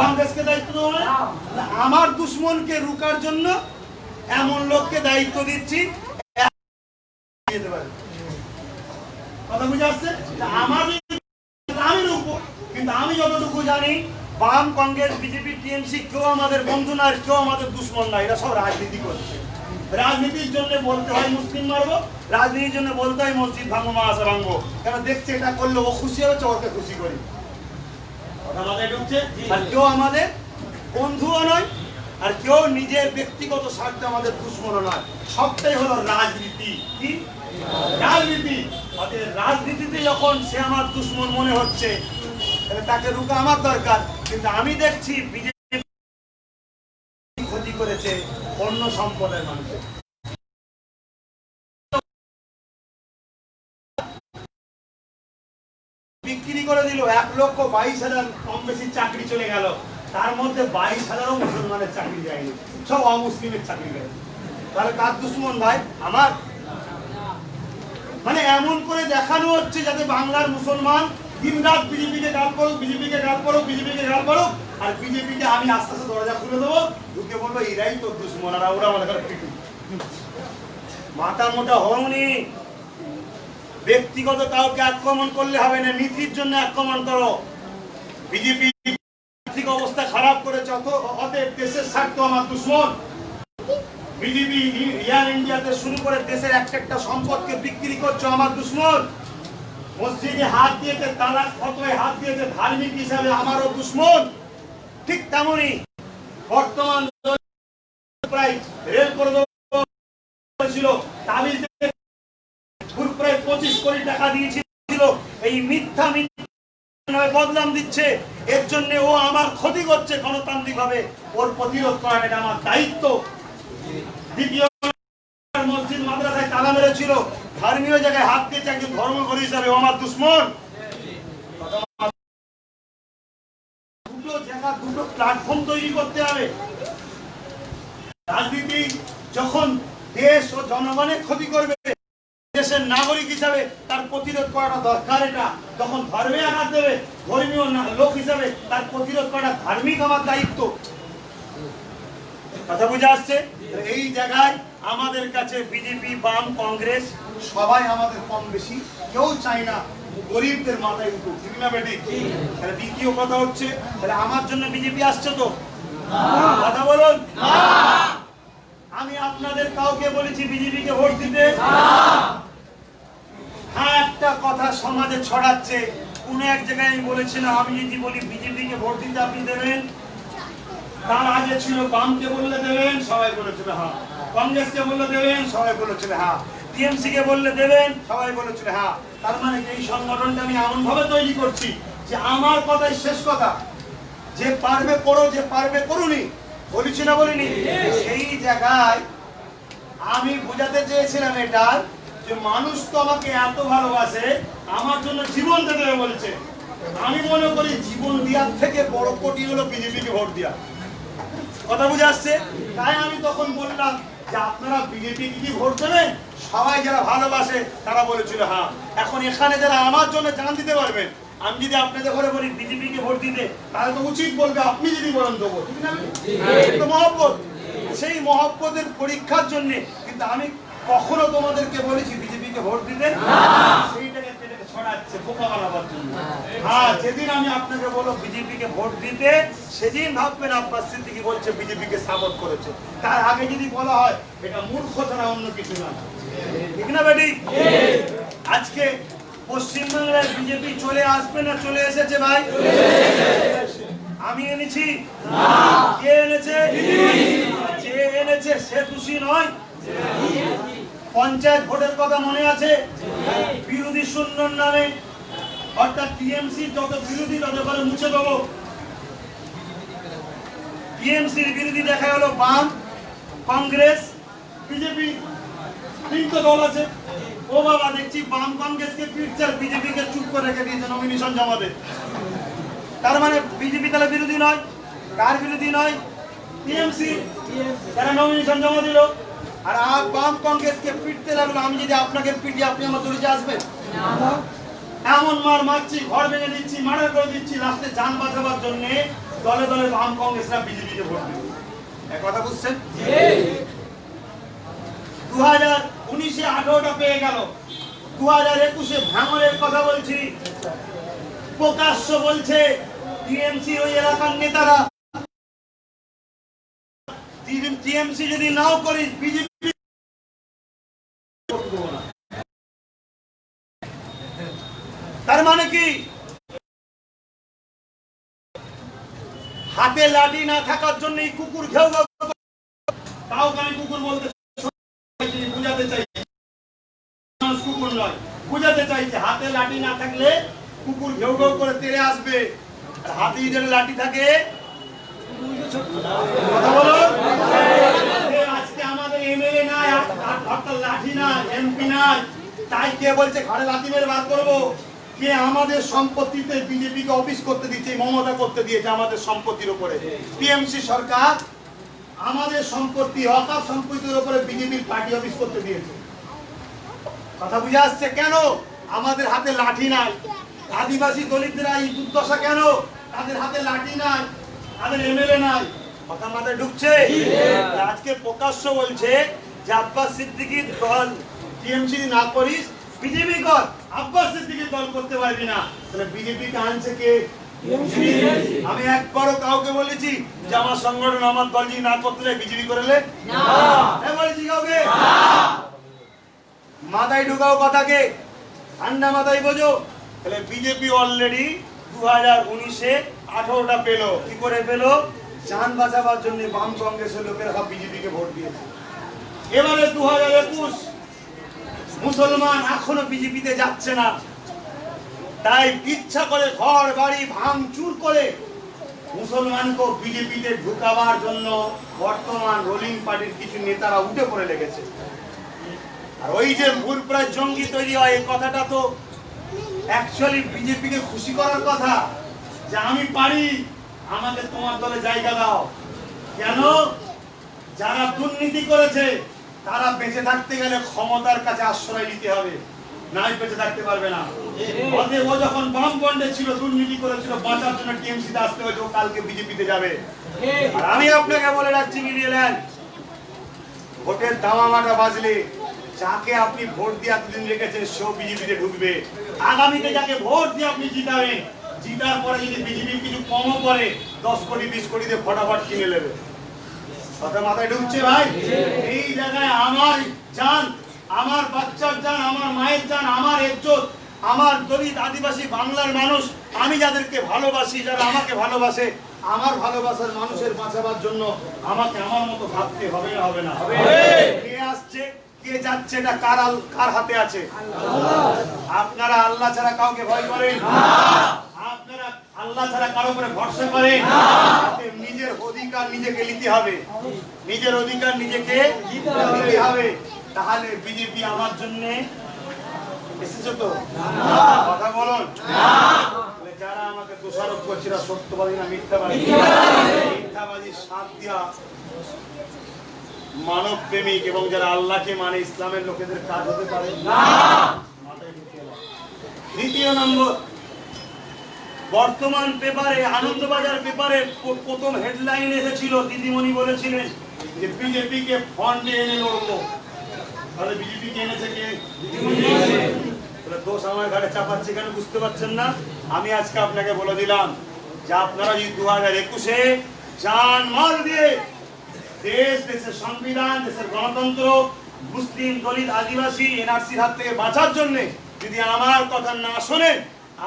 কংগ্রেসকে দায়িত্ব দেবো মানে? আমার দুশ্মনকে রুকার জন্য এমন লোককে দায়িত্ব দিচ্ছি। কথা বুঝে আসছে? আমি রুকবো, কিন্তু আমি যতটুকু জানি বাম, কংগ্রেস, বিজেপি, টিএমসি কেউ আমাদের বন্ধু না, আর কেউ আমাদের দুশ্মন না। এরা সব রাজনীতি করছে। রাজনীতির জন্য বলতে হয় মুসলিম মারবো, রাজনীতির জন্য বলতে হয় মসজিদ ভাঙবো, মাদ্রাসা ভাঙবো। কেন? দেখছে এটা করলে ও খুশি হবে, ওকে খুশি করি। কথা মাথায় ঢুকছে? আর কেউ আমাদের বন্ধুও নয়, আর কেউ নিজের ব্যক্তিগত স্বার্থে আমাদের দুশ্মনও নয়। সবটাই হলো রাজনীতি। কি রাজনীতি? রাজনীতিতে যখন সে আমার দুশ্মন মনে হচ্ছে, তাহলে তাকে রুকা আমার দরকার। কিন্তু আমি দেখছি বিজেপি ক্ষতি করেছে অন্য সম্পদের মানুষের। বিক্রি করে দিল 1,22,000, কম বেশি চাকরি চলে গেল। তার মধ্যে 22,000ও মুসলমানের চাকরি যায়নি, সব অমুসলিমের চাকরি গেল। তাহলে কার দুশ্মন ভাই? আমার। মানে এমন করে দেখানো হচ্ছে যাতে বাংলার মুসলমান দিন রাত বিজেপিকে গাল করুক, বিজেপিকে গাল করুক, বিজেপিকে গাল করুক। আর বিজেপিকে আমি আস্তে আস্তে দরজা খুলে দেবো, ঢুকে বলবো এরাই তোর দুশ্মন, আর ওরা মনে করে পিটু। মাথা মোটা হওনি। ব্যক্তিগত কাউকে আক্রমণ করলে হবে না, নীতির জন্য আক্রমণ করো। বিজেপি আর্থিক অবস্থা খারাপ করেছে, অতএব দেশের স্বার্থ আমার দুশ্মন। বিজেপি এয়ার ইন্ডিয়াতে শুরু করে দেশের একটা সম্পদকে বিক্রি করছো, আমার দুশ্মন। মসজিদে হাত দিয়েছে, তালাক ফতোয়ায় হাত দিয়েছে, ধার্মিক হিসাবে আমারও দুশ্মন। ঠিক তেমনই বর্তমান প্রায় রেল করে ছিল, তাবিজ প্রায় 25 কোটি টাকা দিয়েছিল। এই মিথ্যা বদনাম দিচ্ছে, এর জন্য ও আমার ক্ষতি করছে গণতান্ত্রিক ভাবে। ওর প্রতিরোধ করা এটা আমার দায়িত্ব। দ্বিতীয়, মসজিদ মাদ্রাসায় তালা মেরেছিল, ধর্মীয় জায়গায় হাত দিয়েছে একজন ধর্মগুরু হিসাবে, ও আমার দুশ্মন। দুটো জায়গা, দুটো প্ল্যাটফর্ম তৈরি করতে হবে। রাজনীতি যখন দেশ ও জনগণের ক্ষতি করবে, দেশের নাগরিক হিসাবে তার প্রতিরোধ করাটা দরকার। এটা যখন ধর্মে আঘাত দেবে, ধর্মীয় লোক হিসাবে তার প্রতিরোধ করাটা ধার্মিক আমার দায়িত্ব। কথা বুঝে আসছে? এই জায়গায় আমাদের কাছে বিজেপি, বাম, কংগ্রেস সবাই আমাদের কম বেশি, কেউ চাই না গরিবদের মাথায় উঠুক, ঠিক না বেটি? তাহলে দ্বিতীয় কথা হচ্ছে, তাহলে আমার জন্য বিজেপি আসছে তো? কথা বলুন। আমি আপনাদের কাউকে বলেছি বিজেপিকে ভোট দিতে? হ্যাঁ, একটা কথা সমাজে ছড়াচ্ছে, কোন এক জায়গায় আমি বলেছিলাম আমি যদি বলি বিজেপিকে ভোট দিতে আপনি দেবেন, তার আগে ছিল বামকে বললে দেবেন, সবাই বলেছিল হ্যাঁ। কংগ্রেসকে বললে দেবেন, সবাই বলেছিল হ্যাঁ। টিএমসি কে বললে দেবেন, সবাই বলেছিল হ্যাঁ। তার মানে এই সংগঠনটা আমি এমন ভাবে তৈরি করছি যে আমার কথাই শেষ কথা, যে পারবে করো, যে পারবে করুনি, বলেছি না বলিনি? সেই জায়গায় আমি বোঝাতে চেয়েছিলাম এটা, যে মানুষ তো আমাকে এত ভালোবাসে, আমার জন্য জীবন দিতে দেবে বলছে। আমি মনে করি জীবন দেওয়ার থেকে বড় কোটি হলো বিজেপিকে ভোট দেওয়া। কথা বুঝে আসছে? তাই আমি তখন বললাম যে আপনারা বিজেপি কি ভোট দেবেন? সবাই যারা ভালোবাসে তারা বলেছিল হ্যাঁ। এখন এখানে যারা আমার জন্য জান দিতে পারবেন, আমি যদি আপনাদের ঘরে বলি বিজেপি কে ভোট দিতে, তাহলে তো উচিত বলবে আপনি যদি বলেন দেবো, ঠিক না? তো মহব্বত, সেই মহব্বতের পরীক্ষার জন্য কিন্তু আমি কখনো তোমাদেরকে বলেছি বিজেপি কে ভোট দিতে? সেইটাকে ছড়াচ্ছে বোকা বানাবার জন্য। হ্যাঁ, যেদিন আমি আপনাকে বলবো বিজেপি কে ভোট দিতে, সেদিন ভাববেন আব্বাস সিদ্দিকী বলছে বিজেপি কে সাপোর্ট করেছে। তার আগে যদি বলা হয় এটা মূর্খ ছাড়া অন্য কিছু না, ঠিক না বেটি? আজকে পশ্চিমবাংলায় বিজেপি চলে আসবে না চলে এসেছে ভাই? আমি এনেছি? কে এনেছে? যে এনেছে সে খুশি নয়? পঞ্চায়েত ভোটের কথা মনে আছে? বিরোধী শূন্যর নামে, অর্থাৎ টিএমসি যত বিরোধী তত করে মুছে দেবো। টিএমসির বিরোধী দেখা গেল বাম, কংগ্রেস, বিজেপি, তিনটে দল আছে। ও বাবা, দেখছি বাম কংগ্রেসকে পিটছে আর বিজেপি কে চুপ করে রেখে দিয়েছে নমিনেশন জমাতে। তার মানে বিজেপি তাহলে বিরোধী নয়? কার বিরোধী নয়? টিএমসি। তারা নমিনেশন জমা দিল আর বাম কংগ্রেসকে পিটতে লাগলো। আমি যদি আপনাকে পিটি, আপনি আমার দড়িতে আসবেন? এমন মার মারছি, ঘর ভেঙে দিচ্ছি, মার্ডার করে দিচ্ছি, লাস্টে যান বাঁচাবার জন্য দলে দলে বাম কংগ্রেসরা বিজেপিতে ভোট দিল। এক কথা বুঝছেন? 2019-এ 18টা পেয়ে গেল, 2021-এ ভাঙনের কথা বলছি। প্রকাশ্য বলছে টিএমসি ওই এলাকার নেতারা, টিএমসি যদি নাও করি বিজেপি। তার মানে কি? হাতে লাঠি না থাকার জন্য কুকুর ঘেউ ঘেউ। কাউকে আমি কুকুর বলতে বুঝাতে চাইছি, মানুষ কুকুর নয়, বুঝাতে চাইছে হাতে লাঠি না থাকলে কুকুর ঘেউ ঘেউ করে তেড়ে আসবে, আর হাতে যদি লাঠি থাকে। কথা বলো। আজকে আমাদের এমএলএ নাই, অর্থাৎ লাঠি নাই, এমপি নাই, তাই কে বলছে ঘরে লাঠি মেরে বার করবো? কে আমাদের সম্পত্তিতে বিজেপিকে অফিস করতে দিচ্ছে, মমতা করতে দিয়েছে আমাদের সম্পত্তির উপরে। টিএমসি সরকার আমাদের সম্পত্তি, অকাপ সম্পত্তির উপরে বিজেপির পার্টি অফিস করতে দিয়েছে। কথা বুঝে আসছে? কেন? আমাদের হাতে লাঠি নাই। আদিবাসী দলিতরা এই দুর্দশা কেন? তাদের হাতে লাঠি নাই, তাদের এমএলএ নাই। কথা মাথায় ঢুকছে? আজকে প্রকাশ্য বলছে যে আব্বাস সিদ্দিকীর দল টিএমসি না করিস, বিজেপি কর। আব্বাস সিদ্দিকীর দল করতে পারবি না, তাহলে বিজেপি কে আনছে কে? আমি একবারও কাউকে বলেছি যে আমার সংগঠন, আমার দল যদি না করতে চাই বিজেপি করলে না বলেছি কাউকে? মাথায় ঢুকাও কথাকে, ঠান্ডা মাথায় বোঝো। তাহলে বিজেপি অলরেডি 2019-এ 18টা পেল। কি করে পেল? জান বাঁচাবার জন্য বাম কংগ্রেসের লোকেরা সব বিজেপিকে ভোট দিয়েছে। এবারে 2021 মুসলমান এখনো বিজেপিতে যাচ্ছে না, তাই ইচ্ছা করে ঘর বাড়ি ভাঙচুর করে মুসলমানকে বিজেপিতে ঢুকাবার জন্য বর্তমান রোলিং পার্টির কিছু নেতারা উঠে পড়ে লেগেছে। আর ওই যে ভুল প্রায় জঙ্গি তৈরি হয়, এই কথাটা তো অ্যাকচুয়ালি বিজেপিকে খুশি করার কথা, যে আমি পারি, আমাকে তোমার দলে জায়গা দাও। কেন? যারা দুর্নীতি করেছে তারা বেঁচে থাকতে গেলে ক্ষমতার কাছে আশ্রয় নিতে হবে, নাই বেঁচে থাকতে পারবে না। ও যখন বাম বন্ডে ছিল, দুর্নীতি করেছিল, বাঁচার জন্য টিএমসিতে আসতে হয়েছে, ও কালকে বিজেপিতে যাবে। আর আমি আপনাকে বলে রাখছি, মিলিয়ে নেন, ভোটের দামামাটা বাজলে যাকে আপনি ভোট দিয়ে এতদিন রেখেছেন সেও বিজেপিতে ঢুকবে। আগামীতে যাকে ভোট দিয়ে আপনি জিতাবেন, জিতার পরে যদি বিজেপি কিছু কমও করে 10 কোটি 20 কোটি দিয়ে ফটাফট কিনে নেবে। কথা মাথায় ঢুকছে ভাই? এই জায়গায় আমার জান, আমার বাচ্চার জান, আমার মায়ের জান, আমার ইজ্জত, আমার দলিত আদিবাসী বাংলার মানুষ, আমি যাদেরকে ভালোবাসি, যারা আমাকে ভালোবাসে, আমার ভালোবাসার মানুষের বাঁচাবার জন্য আমাকে আমার মতো ভাবতে হবে না হবে না কে আসছে কে যাচ্ছে এটা কার হাতে আছে? আপনারা আল্লাহ ছাড়া কাউকে ভয় করেন না, আপনারা আল্লাহ ছাড়া কারো উপরে ভরসা করেন না। নিজের অধিকার নিজেকে নিতে হবে, নিজের অধিকার নিজেকে নিতে হবে। তাহলে বিজেপি আমার জন্য এসেছে তো? কথা বলুন। যারা আমাকে দোষারোপ করছে সত্যবাদী না মিথ্যাবাদী? মিথ্যাবাদী সাথ দিয়া মানব প্রেমিক এবং যারা আল্লাহকে মানে ইসলামের লোকেদের কাজ হতে পারে না। দ্বিতীয় নম্বর, বর্তমান পেপারে আনন্দবাজার পেপারে প্রথম হেডলাইন এসেছিল, দিদিমণি বলেছিলেন যে বিজেপি কে ফন্ডে এনে লড়বো। তাহলে বিজেপি কে এনেছে কে? দিদিমণি। দোষ আমার ঘাড়ে চাপাচ্ছে কেন বুঝতে পারছেন না? আমি আজকে আপনাকে বলে দিলাম যে আপনারা যদি 2021-এ জান মাল দিয়ে দেশের সংবিধান, দেশের গণতন্ত্র, মুসলিম, দলিত, আদিবাসী, এনআরসির হাত থেকে বাঁচার জন্য যদি আমার কথা না শোনেন,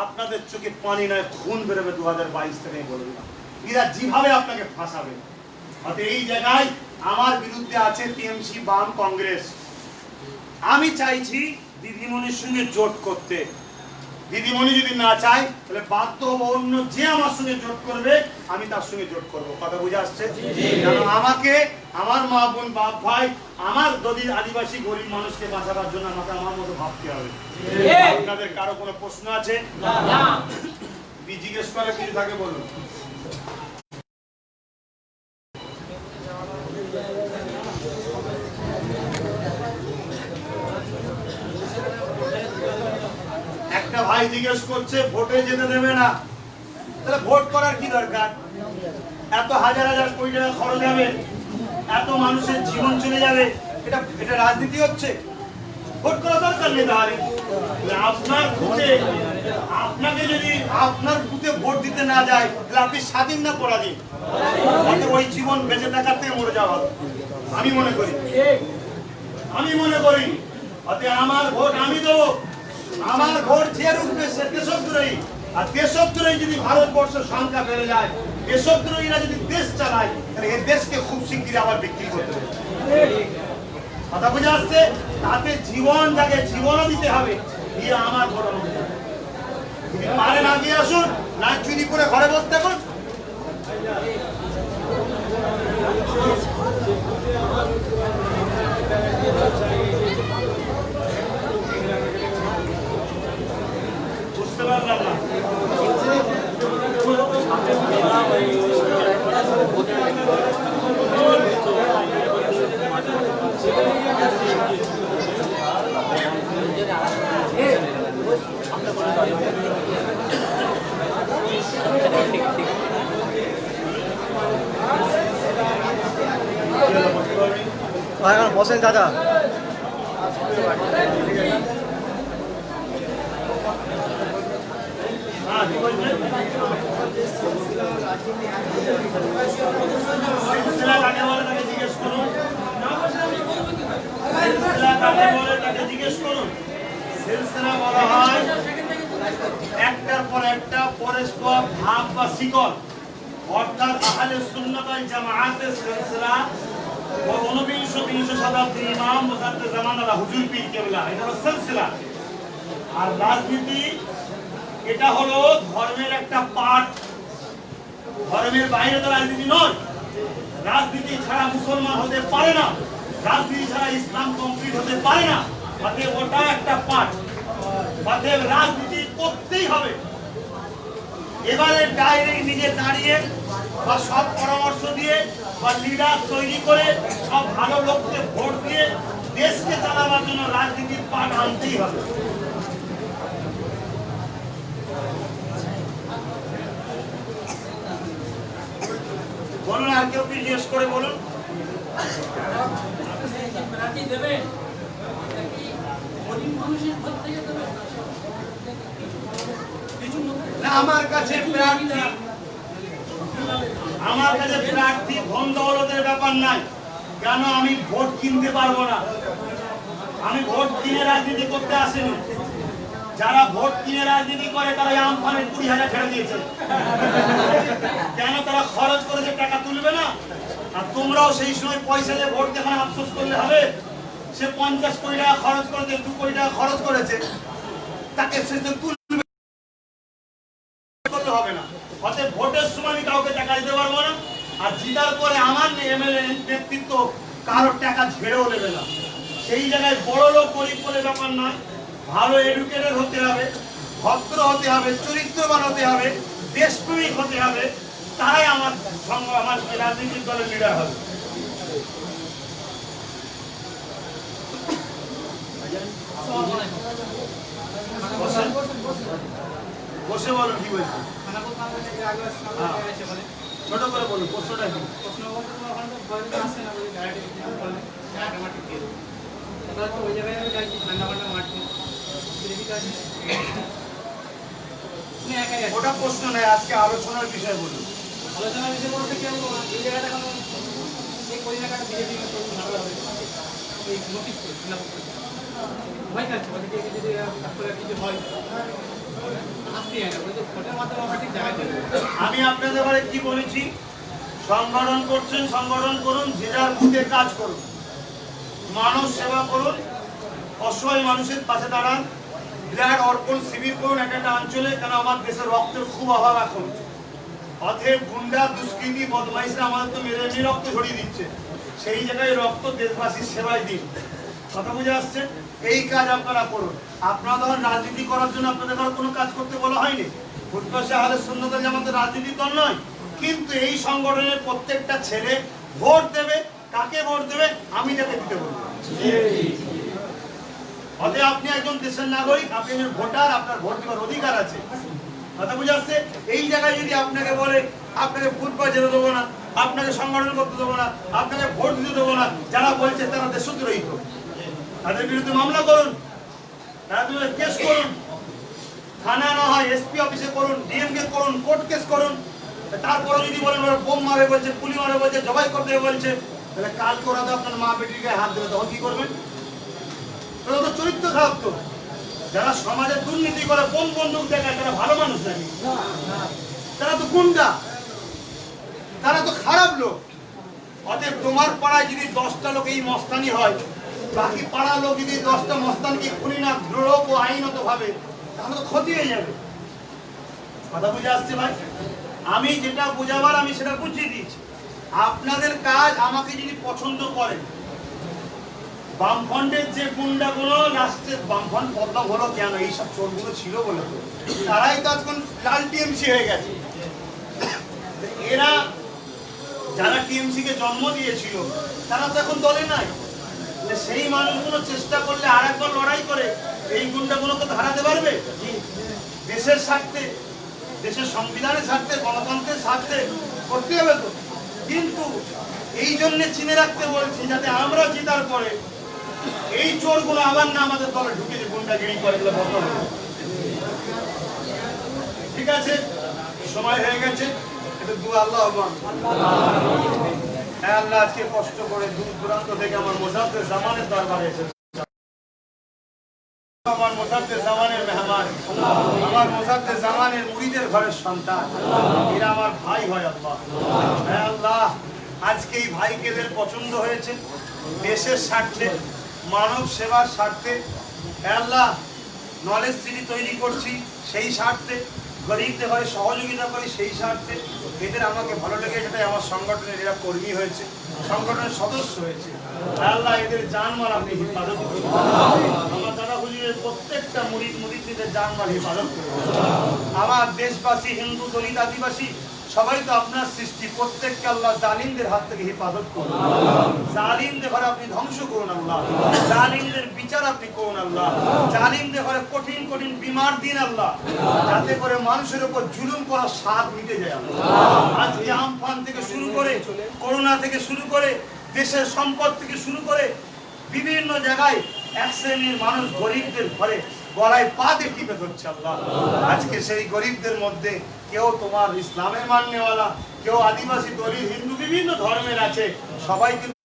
আপনাদের চোখে পানি নয় খুন বেরোবে 2022 থেকে বলে দিলাম। এরা যেভাবে আপনাকে ফাঁসাবে। অতএব এই জায়গায় আমার বিরুদ্ধে আছে টিএমসি, বাম, কংগ্রেস। আমি চাইছি দিদিমণির সঙ্গে জোট করতে। দিদিমণি যদি না চায় তাহলে বাধ্য হবো অন্য যে আমার সঙ্গে জোট করবে আমি তার সঙ্গে জোট করবো। কথা বুঝে আসছে? কারণ আমাকে, আমার মা বোন, বাপ ভাই, আমার দলিত, আদিবাসী, গরিব মানুষকে বাঁচাবার জন্য আমাকে আমার মতো ভাবতে হবে। আপনাদের কারো কোনো প্রশ্ন আছে? জিজ্ঞেস করে কিছু থাকে বলুন। একটা ভাই জিজ্ঞেস করছে ভোটে যেতে দেবে না, তাহলে ভোট করার কি দরকার? এত হাজার হাজার কোটি টাকা খরচ হবে, এত মানুষের জীবন চলে যাবে, এটা রাজনীতি হচ্ছে? ভোট করা দরকার নেই। তাহলে আপনার বুথে, আপনাকে যদি আপনার বুথে ভোট দিতে না যায় তাহলে আপনি স্বাধীন না পরাধীন? ওই জীবন বেঁচে থাকার থেকে মরে যাওয়া আমি মনে করি। অতএব আমার ভোট আমি দেবো। আমার ভোট যে রুখবে সে দেশদ্রোহী। আর দেশদ্রোহী যদি ভারতবর্ষের সংখ্যা বেড়ে যায়, দেশদ্রোহীরা যদি দেশ চালায়, তাহলে এই দেশকে খুব শিগগিরই আবার বিক্রি করতে হবে। কথা বুঝে আসছে? তাতে জীবন যাকে জীবনও দিতে হবে, দিয়ে আমার ভোট আমাকে দেবে। যদি পারেন আগে আসুন, না চুরি করে ঘরে বসতে থাকুন। বুঝতে পারলাম না। বসেন দাদা। জিজ্ঞেস করুন সিলসিলা বলা হয় একটার পর একটা পরস্পর ভাব বা শিকল, অর্থাৎ আহলে সুন্নাত ওয়াল জামাআতের সিলসিলা। 19-20 শতাব্দীর ইমাম মুজাদ্দিদ জামানারা হুজুর পীর কেবলা, এটা হলো সিলসিলা। আর রাজনীতি এটা হলো ধর্মের একটা পার্ট, ধর্মের বাইরে তো রাজনীতি নয়। রাজনীতি ছাড়া মুসলমান হতে পারে না, রাজনীতি ছাড়া ইসলাম কমপ্লিট হতে পারে না। অতএব ওটা একটা পার্ট, অতএব রাজনীতি করতেই হবে। এবারে ডাইরেক্ট নিজে দাঁড়িয়ে বা সব পরামর্শ দিয়ে বা লিডার তৈরি করে সব ভালো লোককে ভোট দিয়ে দেশকে চালাবার জন্য রাজনীতির পাঠ আনতেই হবে। বলুন, আর কেউ জিজ্ঞেস করে বলুন। আমার কাছে প্রার্থী ধন দৌলতের ব্যাপার নাই। কেন? আমি ভোট কিনতে পারবো না, আমি ভোট কিনে রাজনীতি করতে আসিনি। যারা ভোট কিনে রাজনীতি করে তারা আমফানের 20,000 ছেড়ে দিয়েছে। কেন? তারা খরচ করেছে, টাকা তুলবে না। আর তোমরাও সেই সময় পয়সা দিয়ে ভোট দেখানে আফসোস করলে হবে? সে 50 কোটি টাকা খরচ করেছে, 2 কোটি টাকা খরচ করেছে, তাকে সে তুলবে করলে হবে না। অতএব ভোটের সময় আমি কাউকে টাকা দিতে পারবো না, আর জিতার পরে আমার এমএলএ নেতৃত্ব কারোর টাকা ঝেড়েও নেবে না। সেই জায়গায় বড় লোক গরিব বলে ব্যাপার নয়, ভালো এডুকেটেড হতে হবে, ভদ্র হতে হবে, চরিত্রবান হতে হবে, দেশপ্রেমিক হতে হবে, তারাই আমার সঙ্গে আমার রাজনৈতিক দলের লিডার হবে। বসে বলুন কি বলছি, ছোট করে বলুন প্রশ্নটা কি? ওটা প্রশ্ন নেই, আজকে আলোচনার বিষয় বলুন। আলোচনার বিষয় বলতে কেউ এই জায়গাটা এখন এই পরিমাণটা বিজেপি ভালো হবে এই নোটিশ করে ভয় কাটছে বলে যদি কিছু হয় আমি আপনাদের ব্যাপারে কি বলেছি? সংগঠন করছেন, সংগঠন করুন, যে যার বুথে কাজ করুন, মানুষ সেবা করুন, অসহায় মানুষের পাশে দাঁড়ান, ব্লাড অর্পণ শিবির করুন একটা অঞ্চলে, কেন আমার দেশের রক্তের খুব অভাব এখন। অতএব গুন্ডা দুষ্কৃতি বদমাইশরা আমাদের তো মেরে মেরে রক্ত ঝরিয়ে দিচ্ছে, সেই জায়গায় রক্ত দেশবাসীর সেবায় দিন। কথা বুঝে আসছে? এই কাজ আপনারা করুন। আপনারা ধরুন রাজনীতি করার জন্য আপনাদের কোনো কাজ করতে বলা হয়নি। ফুটপাশে আহলে সুন্নাত ওয়াল জামাতের রাজনীতি দল নয়, কিন্তু এই সংগঠনের প্রত্যেকটা ছেলে ভোট দেবে। কাকে ভোট দেবে? আমি যাকে দিতে বলবো। অতএব আপনি একজন দেশের নাগরিক, আপনি একজন ভোটার, আপনার ভোট দেওয়ার অধিকার আছে। কথা বুঝে আসছে? এই জায়গায় যদি আপনাকে বলে আপনাকে ফুটপাথ যেতে দেবো না, আপনাকে সংগঠন করতে দেবো না, আপনাকে ভোট দিতে দেবো না, যারা বলছে তারা দেশদ্রোহী, তাদের বিরুদ্ধে মামলা করুন, তাদের বিরুদ্ধে কেস করুন, থানা না হয় এসপি অফিসে করুন, ডিএমকে করুন, কোর্ট কেস করুন। তারপরে যদি বলেন ওরা বোম মারে বলছে, গুলি মারে বলছে, জবাই করতে বলছে, তাহলে কালকে ওরা তো আপনার মা বেটির গায়ে হাত দেবে, তখন কি করবেন? তারা তো চরিত্র খারাপ। তো যারা সমাজে দুর্নীতি করে, বোম বন্দুক দেখায়, তারা ভালো মানুষ নাকি? তারা তো গুন্ডা, তারা তো খারাপ লোক। অতএব তোমার পাড়ায় যদি 10টা লোক এই মস্তানি হয়, বাকি পাড়ার লোক যদি 10টা মস্তানকে খুনি না দৃঢ় ও আইনত ভাবে, তাহলে তো ক্ষতি হয়ে যাবে। কথা বুঝে আসছে ভাই? আমি যেটা বোঝাবার আমি সেটা বুঝিয়ে দিয়েছি। আপনাদের কাজ, আমাকে যদি পছন্দ করেন, বামফ্রন্টের যে গুন্ডাগুলো রাষ্ট্রের বামফ্রন্ট বদনাম হলো কেন? এইসব চোরগুলো ছিল বলে তো, তারাই তো আজকাল লাল টিএমসি হয়ে গেছে। এরা যারা টিএমসি কে জন্ম দিয়েছিল তারা তো এখন দলে নাই। সেই মানুষগুলো চেষ্টা করলে আর একবার লড়াই করে এই গুন্ডাগুলোকে হারাতে পারবে। দেশের স্বার্থে, দেশের সংবিধানের স্বার্থে, গণতন্ত্রের স্বার্থে করতে হবে তো। কিন্তু এই জন্য চিনে রাখতে বলছি, যাতে আমরা জেতার পরে এই চোরগুলো আবার না আমাদের দলে ঢুকে যে গুন্ডাগিরি করে, এগুলো বন্ধ হবে। ঠিক আছে, সময় হয়ে গেছে, একটু দুয়া আল্লাহ আল্লাহ আজকে কষ্ট করে দূর দূরান্ত থেকে আমার মুজাফফর জামানের দরবারে এসেছে। আমার মুজাফফর জামানের মেহমান, আমার মুজাফফর জামানের মুরিদের ঘরের সন্তান, এরা আমার ভাই হয়। আল্লাহ, হ্যাঁ আল্লাহ, আজকে এই ভাইকে এদের পছন্দ হয়েছে দেশের স্বার্থে, মানব সেবার স্বার্থে। আল্লাহ, নলেজ সিটি তৈরি করছি সেই স্বার্থে, গরিবদের ঘরে সহযোগিতা করি সেই স্বার্থে। এদের আমাকে ভালো লেগে, সেটাই আমার সংগঠনের এরা কর্মী হয়েছে, সংগঠনের সদস্য হয়েছে। আল্লাহ, এদের জানমাল আপনি হিফাজত করুন। আমার দাদা হুজুরের প্রত্যেকটা মুরিদদের জানমাল হিফাজত করুন। আমার দেশবাসী, হিন্দু, দলিত, আদিবাসী সবাই তো আপনার সৃষ্টি, প্রত্যেককে আল্লাহ জালিমদের হাত থেকে হেফাজত করুন। জালিমদের ঘরে আপনি ধ্বংস করুন আল্লাহ, জালিমদের বিচার আপনি করুন আল্লাহ, জালিমদের ঘরে কঠিন কঠিন বিমার দিন আল্লাহ, যাতে করে মানুষের উপর জুলুম করার স্বাদ মিটে যায় আল্লাহ। আজকে আমফান থেকে শুরু করে, করোনা থেকে শুরু করে, দেশের সম্পদ থেকে শুরু করে বিভিন্ন জায়গায় এক শ্রেণীর মানুষ গরিবদের ঘরে গলায় পা দিয়ে টিপে ধরছে আল্লাহ। আজকে সেই গরিবদের মধ্যে কেউ তোমার ইসলামের মাননেওয়ালা, কেউ আদিবাসী, দলিত, হিন্দু, বিভিন্ন ধর্মের আছে, সবাই কিন্তু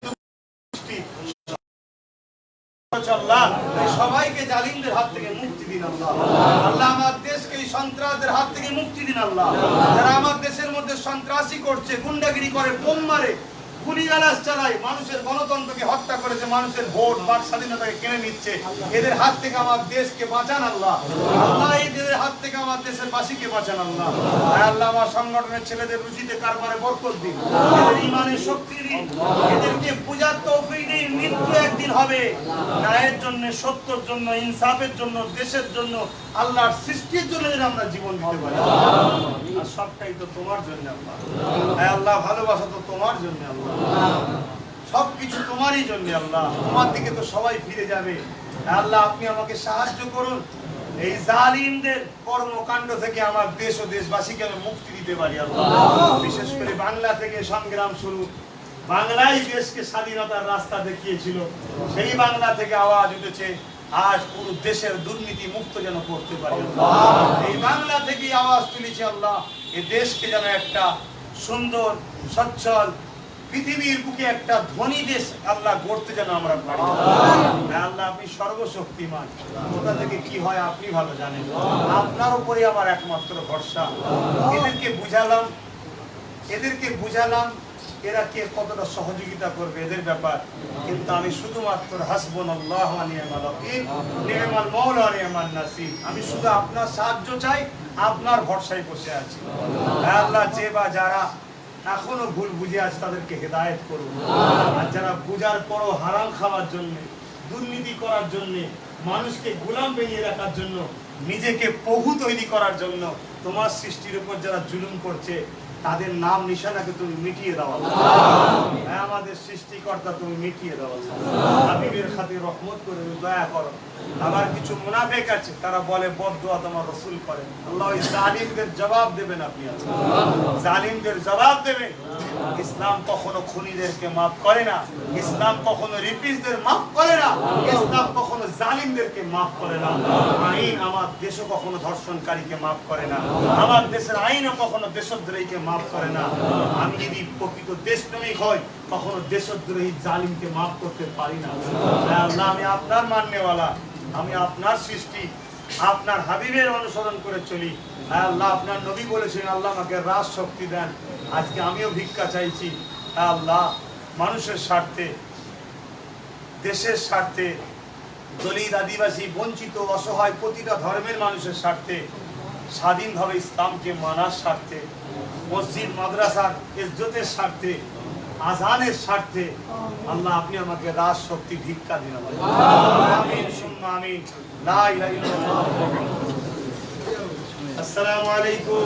আল্লাহ সবাইকে জালিমদের হাত থেকে মুক্তি দিন আল্লাহ। আল্লাহ আমার দেশকে এই সন্ত্রাসদের হাত থেকে মুক্তি দিন আল্লাহ। যারা আমার দেশের মধ্যে সন্ত্রাসী করছে, গুন্ডাগিরি করে, বোম মারে, গুলিগালাজ চালায়, মানুষের গণতন্ত্রকে হত্যা করেছে, মানুষের ভোট বাক স্বাধীনতাকে কেড়ে নিচ্ছে, এদের হাত থেকে আমার দেশকে বাঁচান আল্লাহ। আল্লাহ এদের হাত থেকে আমার দেশের বাসীকে বাঁচান আল্লাহ। আল্লাহ আমার সংগঠনের ছেলেদের রুচিতে কারবারে বরকত দিন, এদের ঈমানের শক্তি দিন, এদেরকে পূজার তৌফিক দিন। মৃত্যু একদিন হবে, ন্যায়ের জন্য, সত্যের জন্য, ইনসাফের জন্য, দেশের জন্য, আল্লাহর সৃষ্টির জন্য যেন আমরা জীবন দিতে পারি। আর সবটাই তো তোমার জন্য আল্লাহ। আল্লাহ ভালোবাসা তো তোমার জন্য আল্লাহ, সবকিছু তোমারই জন্য আল্লাহ। তোমার দিকে তো সবাই ফিরে যাবে আল্লাহ। আপনি আমাকে সাহায্য করুন, এই জালিমদের কর্মকাণ্ড থেকে আমার দেশ ও দেশবাসীকে আমি মুক্তি দিতে পারি আল্লাহ। বিশেষ করে বাংলা থেকে সংগ্রাম শুরু, বাংলাই দেশকে স্বাধীনতার রাস্তা দেখিয়েছিল, সেই বাংলা থেকে আওয়াজ উঠেছে। আজ পুরো দেশের দুর্নীতি মুক্ত যেন করতে পারি আল্লাহ। এই বাংলা থেকেই আওয়াজ তুলেছি আল্লাহ, এই দেশকে যেন একটা সুন্দর, সচ্ছল, পৃথিবীর বুকে একটা ধনী দেশ আল্লাহ গড়তে যেন আমরা পারি আল্লাহ। আপনি সর্বশক্তিমান, কোথা থেকে কি হয় আপনি ভালো জানেন। আপনার উপরে আমার একমাত্র ভরসা। এদেরকে বুঝালাম এরা কে কতটা সহযোগিতা করবে এদের ব্যাপার, কিন্তু আমি শুধুমাত্র হাসবুনাল্লাহু ওয়া নি'মাল ওয়াকিল, নি'মাল মাওলা ওয়া নি'মান নাসির। আমি শুধু আপনার সাহায্য চাই, আপনার ভরসায় বসে আছি আল্লাহ। যে বা যারা এখনো ভুল বুঝে আছে তাদেরকে হেদায়েত করুন, আর যারা বুঝার পরও হারাম খাওয়ার জন্য, দুর্নীতি করার জন্য, মানুষকে গোলাম বানিয়ে রাখার জন্য, নিজেকে প্রভু তৈরি করার জন্য তোমার সৃষ্টির উপর যারা জুলুম করছে, তাদের নাম নিশানাকে তুমি মিটিয়ে দাও আল্লাহ। আমাদের সৃষ্টিকর্তা তুমি মিটিয়ে দাও আল্লাহ। হাবিবের খাতির রহমত করে দয়া করো। আবার কিছু মুনাফিক আছে, তারা বলে বদদুয়া তোমার রাসূল করেন। আল্লাহ ওই জালিমদের জবাব দেবেন আপনি আল্লাহ, জালিমদের জবাব দেবেন। ইসলাম কখনো খুনিদেরকে মাফ করে না, ইসলাম কখনো রিপিসদের মাফ করে না, ইসলাম কখনো জালিমদেরকে মাফ করে না। আইন আমার দেশও কখনো ধর্ষণকারীকে মাফ করে না, আমার দেশের আইনও কখনো দেশদ্রোহীকে মাফ করে না। আমি যদি প্রকৃত দেশপ্রেমিক হই, কখনো দেশদ্রোহী জালিমকে মাফ করতে পারি না আল্লাহ। আমি আপনার মাননেওয়ালা, আমি আপনার সৃষ্টি, আপনার হাবিবের অনুসরণ করে চলি আল্লাহ। আপনার নবী বলেছেন আল্লাহ আমাকে রাজ শক্তি দেন। আজকে আমিও ভিক্ষা চাইছি আল্লাহ, মানুষের স্বার্থে, দেশের স্বার্থে, দলিত, আদিবাসী, বঞ্চিত, অসহায় প্রতিটা ধর্মের মানুষের স্বার্থে, স্বাধীনভাবে ইসলামকে মানার স্বার্থে, মসজিদ মাদ্রাসার ইজ্জতের স্বার্থে, আযানের স্বার্থে আল্লাহ আপনি আমাকে রাজ শক্তি ভিক্ষা দিন আমিন সুম্মা আমিন। লা ইলাহা ইল্লাল্লাহ। আসসালামু আলাইকুম।